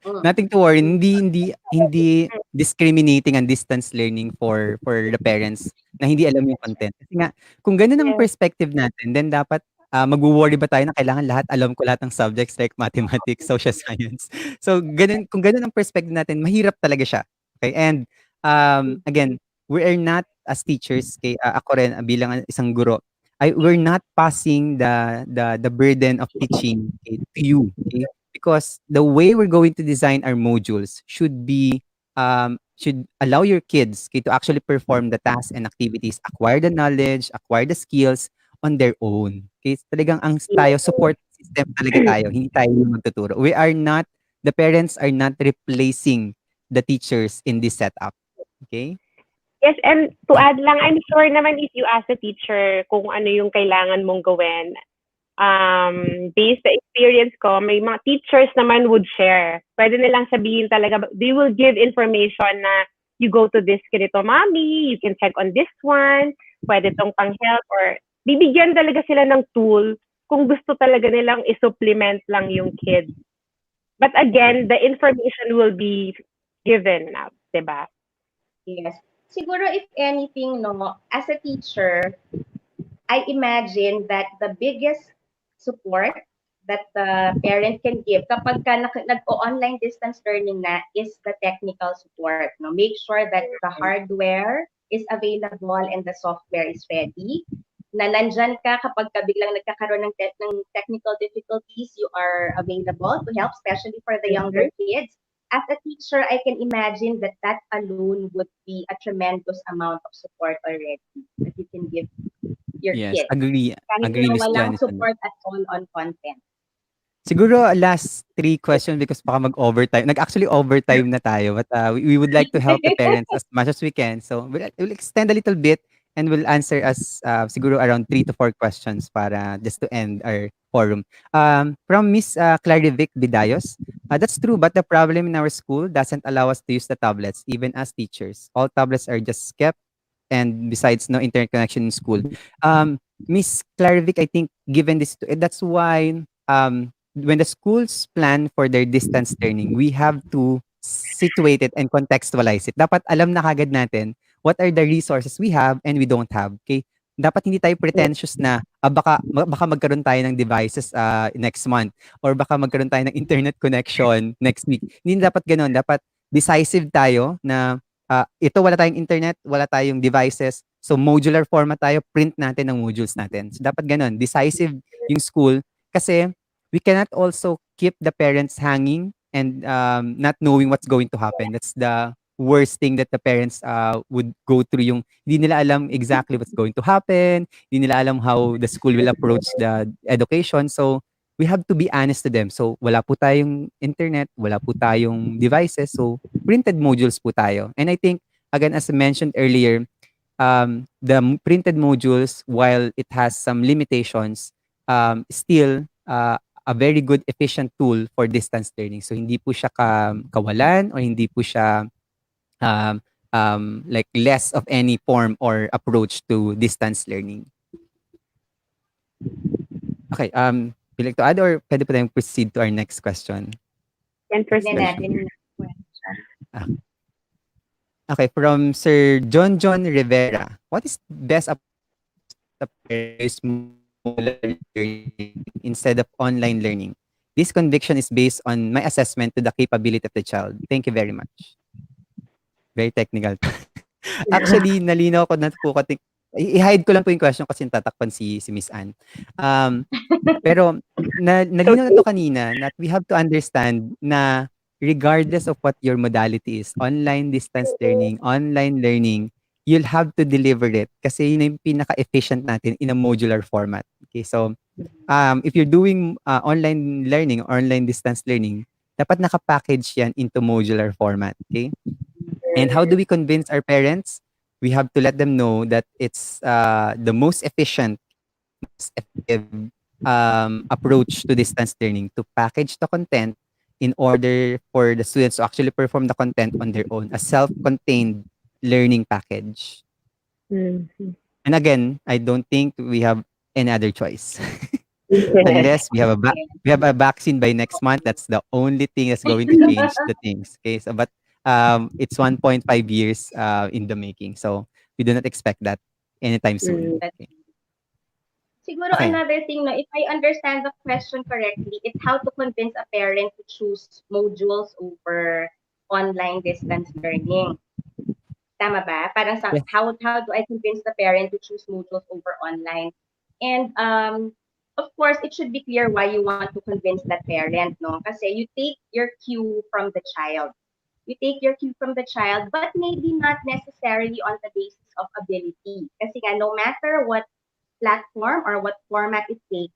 Mm. Nothing to worry. Hindi discriminating ang distance learning for the parents na hindi alam yung content. Kasi nga kung gano'n ang Yes. perspective natin, then dapat, magwo-worry ba tayo na kailangan alam ko lahat ng subjects like mathematics, social science. So gano'n kung gano'n ang perspective natin, mahirap talaga siya, okay? And, again, we are not as teachers, ako rin bilang isang guro, we're not passing the burden of teaching, to you, okay? Because the way we're going to design our modules should allow your kids, okay, to actually perform the tasks and activities, acquire the knowledge, acquire the skills on their own. Okay? Talagang support system talaga tayo, hindi tayo yung magtuturo. The parents are not replacing the teachers in this setup. Okay? Yes, and to add lang, I'm sure naman if you ask a teacher kung ano yung kailangan mong gawin, based sa experience ko, may mga teachers naman would share. Pwede nilang sabihin talaga, they will give information na you go to this ganito, mommy, you can check on this one, pwede tong pang-help, or bibigyan talaga sila ng tool kung gusto talaga nilang i-supplement lang yung kid. But again, the information will be given na, diba? Yes. Siguro if anything, no, as a teacher, I imagine that the biggest support that the parent can give kapag nag-online distance learning na is the technical support. No? Make sure that the hardware is available and the software is ready. Na nandyan ka kapag ka biglang nagkakaroon ng technical difficulties, you are available to help, especially for the younger kids. As a teacher, I can imagine that that alone would be a tremendous amount of support already that you can give your Yes, kids. agree. Kahit Agree, na Miss walang Janice on that. support at all on content. Siguro last 3 questions because baka mag-overtime. Actually overtime na tayo, but, we would like to help the parents as much as we can. So, we'll extend a little bit and we'll answer siguro around 3 to 4 questions para just to end our forum. From Miss, Clarivic Bidayos, "That's true, but the problem in our school doesn't allow us to use the tablets even as teachers. All tablets are just kept and besides no internet connection in school." Miss Clarivic, I think given that's why, when the schools plan for their distance learning, we have to situate it and contextualize it. Dapat alam na kagad natin what are the resources we have and we don't have. Okay? Dapat hindi tayo pretentious na baka magkaroon tayo ng devices next month or baka magkaroon tayo ng internet connection next week. Hindi dapat ganoon. Dapat decisive tayo na ito wala tayong internet, wala tayong devices. So modular format tayo, print natin ang modules natin. So dapat ganoon, decisive yung school kasi we cannot also keep the parents hanging and not knowing what's going to happen. That's the worst thing that the parents would go through yung hindi nila alam exactly what's going to happen, hindi nila alam how the school will approach the education. So we have to be honest to them. So wala po tayong internet, wala po tayong devices. So printed modules po tayo. And I think again as I mentioned earlier, printed modules while it has some limitations, still a very good efficient tool for distance learning. So hindi po siya kawalan or hindi po siya like less of any form or approach to distance learning. Okay, would you like to add or pwede pa tayong proceed to our next question? And Tignan proceed. natin yung next question. Ah, okay, from Sir John John Rivera. What is best the parents modular learning instead of online learning? This conviction is based on my assessment to the capability of the child. Thank you very much. Very technical. Actually, nalinaw ko na po kasi i-hide ko lang po yung question kasi tatakpan si Miss Anne. Um, pero nalinaw na Okay. 'to kanina that we have to understand na regardless of what your modality is, online distance learning, online learning, you'll have to deliver it kasi yun na yung pinaka-efficient natin in a modular format. Okay, so, if you're doing, online learning, online distance learning, dapat naka-package yan into modular format, okay? And how do we convince our parents? We have to let them know that it's the most efficient, most effective approach to distance learning to package the content in order for the students to actually perform the content on their own, a self-contained learning package. Mhm. And again, I don't think we have any other choice. Unless we have a vaccine by next month, that's the only thing that's going to change the things. Okay, so but it's 1.5 years in the making, so we do not expect that anytime Mm. soon. But Okay. siguro Okay. another thing, no, if I understand the question correctly, it's how to convince a parent to choose modules over online distance learning. Tama ba? Parang sa, Yes. how do I convince the parent to choose modules over online? And of course, it should be clear why you want to convince that parent, no? Kasi you take your cue from the child. You take your cue from the child, but maybe not necessarily on the basis of ability. Kasi nga, no matter what platform or what format it takes,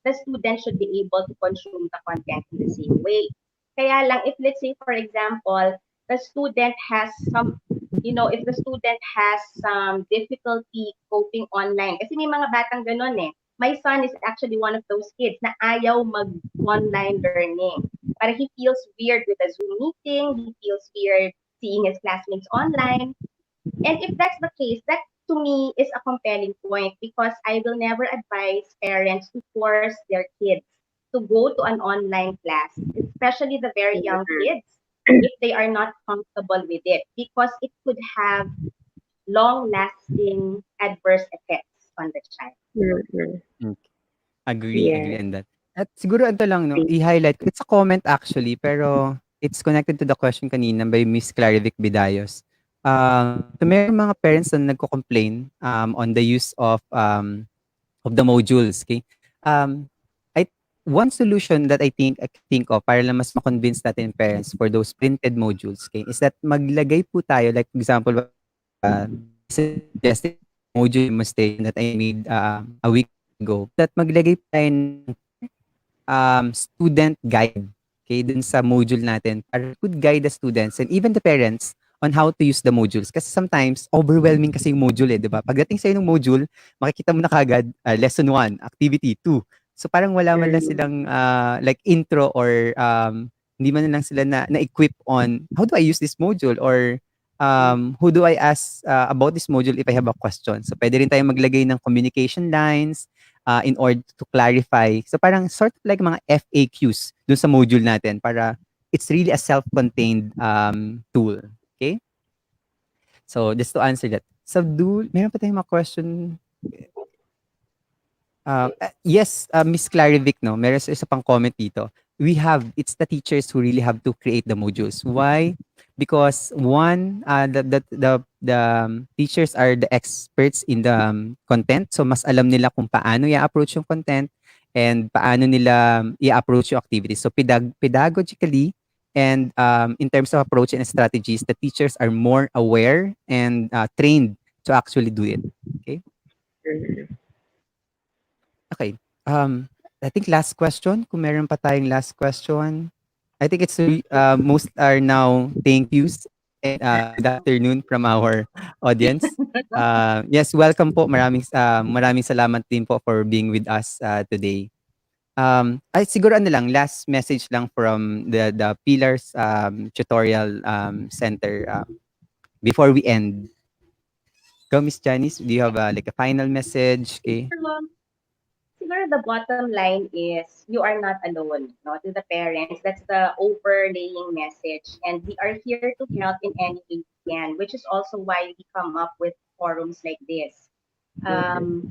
the student should be able to consume the content in the same way. Kaya lang, if let's say, for example, the student has some, if the student has some difficulty coping online, kasi may mga batang ganun eh. My son is actually one of those kids na ayaw mag-online learning. Para he feels weird with a Zoom meeting, he feels weird seeing his classmates online. And if that's the case, that to me is a compelling point because I will never advise parents to force their kids to go to an online class, especially the very young kids, if they are not comfortable with it, because it could have long lasting adverse effects on the child. Mm. Mm. Agree Yes. on that. At siguro ito lang 'no, i-highlight ko, it's a comment actually, pero it's connected to the question kanina by Miss Clarivic Bidayos. So merong mga parents na nagko-complain, on the use of the modules, okay? Um, I One solution that I can think of para lang mas ma-convince natin yung parents for those printed modules, okay, is that maglagay po tayo, like for example, what suggested module demonstration that I made a week ago, that maglagay po tayo ng student guide, okay, dun sa module natin para it could guide the students and even the parents on how to use the modules. Kasi sometimes, overwhelming kasi yung module eh, di ba? Pagdating sa'yo ng module, makikita mo na kagad, lesson 1, activity 2. So parang wala man lang Mm. silang like intro or hindi man lang sila na-equip on how do I use this module or who do I ask about this module if I have a question. So pwede rin tayong maglagay ng communication lines, in order to clarify. So parang sort of like mga FAQs dun sa module natin para it's really a self-contained tool. Okay? So just to answer that. So meron pa tayong mga question. Yes, Miss Clarivic, no, meron isa pang comment dito. It's the teachers who really have to create the modules. Why? Because one, the teachers are the experts in the content. So mas alam nila kung paano i-approach yung content and paano nila i-approach yung activities. So pedagogically and in terms of approach and strategies, the teachers are more aware and trained to actually do it. Okay? Mm. Okay. I think last question, kung meron pa tayong last question. I think it's most are now thank yous and good afternoon from our audience. Yes, welcome po. Maraming salamat din po for being with us today. Ay siguro ano lang, last message lang from the Pillars tutorial center before we end. Go Miss Janice, do you have like a final message? Okay. Siguro the bottom line is you are not alone, no, to the parents. That's the overlaying message. And we are here to help in any way we can, which is also why we come up with forums like this. Um,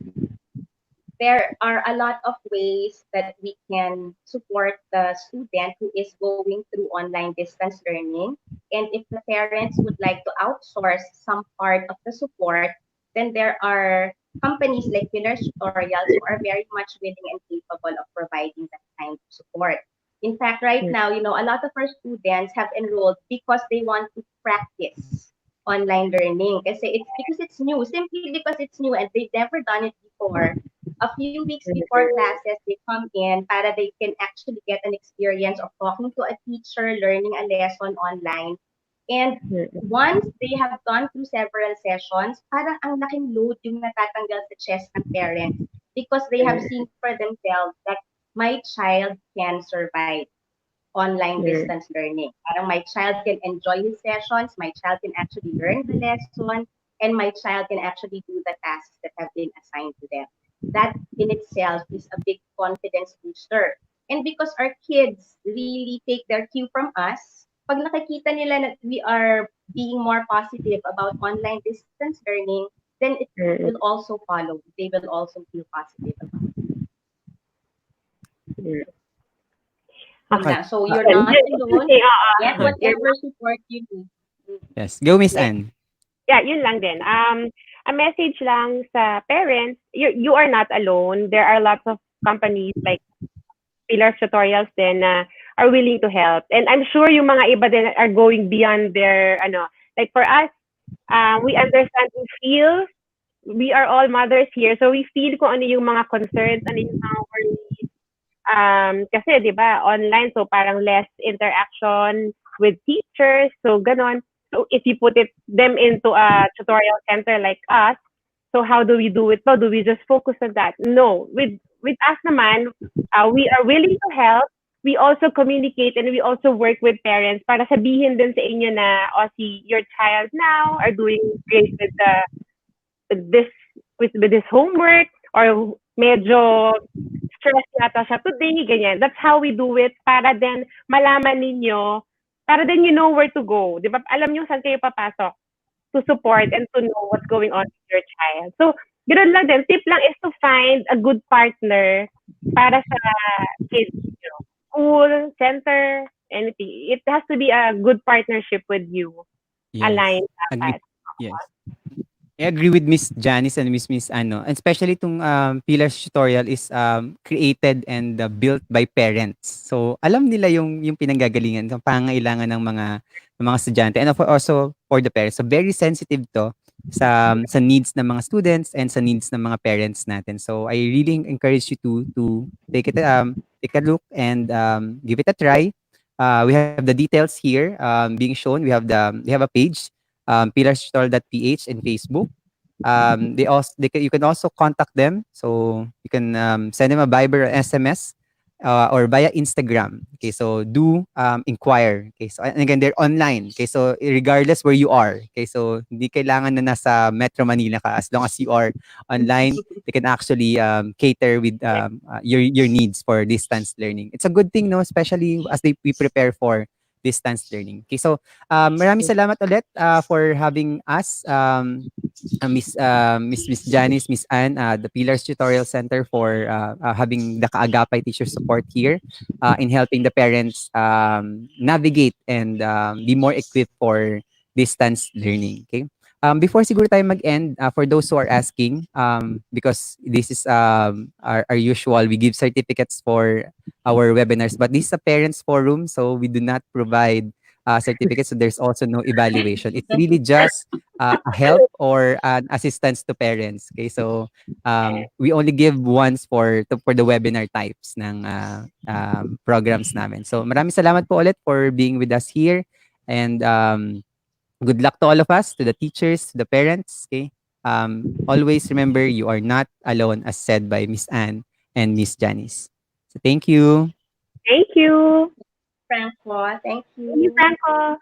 there are a lot of ways that we can support the student who is going through online distance learning. And if the parents would like to outsource some part of the support, then there are companies like Pillars Tutorials who are very much willing and capable of providing that kind of support. In fact, right now, a lot of our students have enrolled because they want to practice online learning. Kasi it's because it's new, simply because it's new and they've never done it before. A few weeks before classes, they come in para they can actually get an experience of talking to a teacher, learning a lesson online. And once they have gone through several sessions, parang ang laking load yung natatanggal sa chest ng parents because they have seen for themselves that my child can survive online distance learning. Parang my child can enjoy his sessions, my child can actually learn the lesson, and my child can actually do the tasks that have been assigned to them. That in itself is a big confidence booster. And because our kids really take their cue from us, pag nakikita nila that we are being more positive about online distance learning, then it will also follow. They will also feel positive about it. Yun Okay. lang. So you're not alone. Get Yeah. whatever support you need. Yes. Go, Miss Yes. Anne. Yeah, yun lang din. A message lang sa parents, you are not alone. There are lots of companies like Pillars Tutorials din na are willing to help. And I'm sure yung mga iba din are going beyond their, like for us, we understand, we feel, we are all mothers here, so we feel kung ano yung mga concerns, ano yung mga worries. Kasi, di ba, online, so parang less interaction with teachers, so ganon. So if you put them into a tutorial center like us, so how do we do it? So do we just focus on that? No. With us naman, we are willing to help. We also communicate and we also work with parents para sabihin din sa inyo na, your child now are doing great with this with this homework, or medyo stress yata siya today, ganyan. That's how we do it para din malaman ninyo, para din you know where to go. Di ba? Alam nyo saan kayo papasok to support and to know what's going on with your child. So, ganoon lang din. Tip lang is to find a good partner para sa kids. School, center, anything. It has to be a good partnership with you. Yes. Aligned Agree. dapat. Yes. I agree with Miss Janice and Miss ano, and especially itong Pillars tutorial is created and built by parents. So alam nila yung pinanggagalingan, yung pangangailangan ng mga estudyante, and also for the parents. So very sensitive to sa needs ng mga students and sa needs ng mga parents natin. So I really encourage you to take a look and give it a try. We have the details here being shown. We have a page, pillarstutorial.ph in Facebook. You can also contact them. So you can send them a Viber or SMS or via Instagram. Okay, so do inquire. Okay, so and again, they're online. Okay, so regardless where you are. Okay, so hindi kailangan na nasa Metro Manila ka. As long as you are online, they can actually cater with your needs for distance learning. It's a good thing, no? Especially as we prepare for distance learning. Okay, so maraming salamat ulit for having us. Miss Janice, Miss Anne, the Pillars Tutorial Center for having the Kaagapay teacher support here in helping the parents navigate and be more equipped for distance learning. Okay. Before siguro tayo mag-end, for those who are asking, because this is our usual, we give certificates for our webinars, but this is a parents forum, so we do not provide certificates. So there's also no evaluation. It's really just a help or an assistance to parents. Okay, so we only give once for the webinar types ng programs namin. So maraming salamat po ulit for being with us here, and good luck to all of us, to the teachers, to the parents. Okay, always remember you are not alone, as said by Miss Anne and Miss Janice. So thank you. Thank you. Franco, thank Thank you, you. Franco.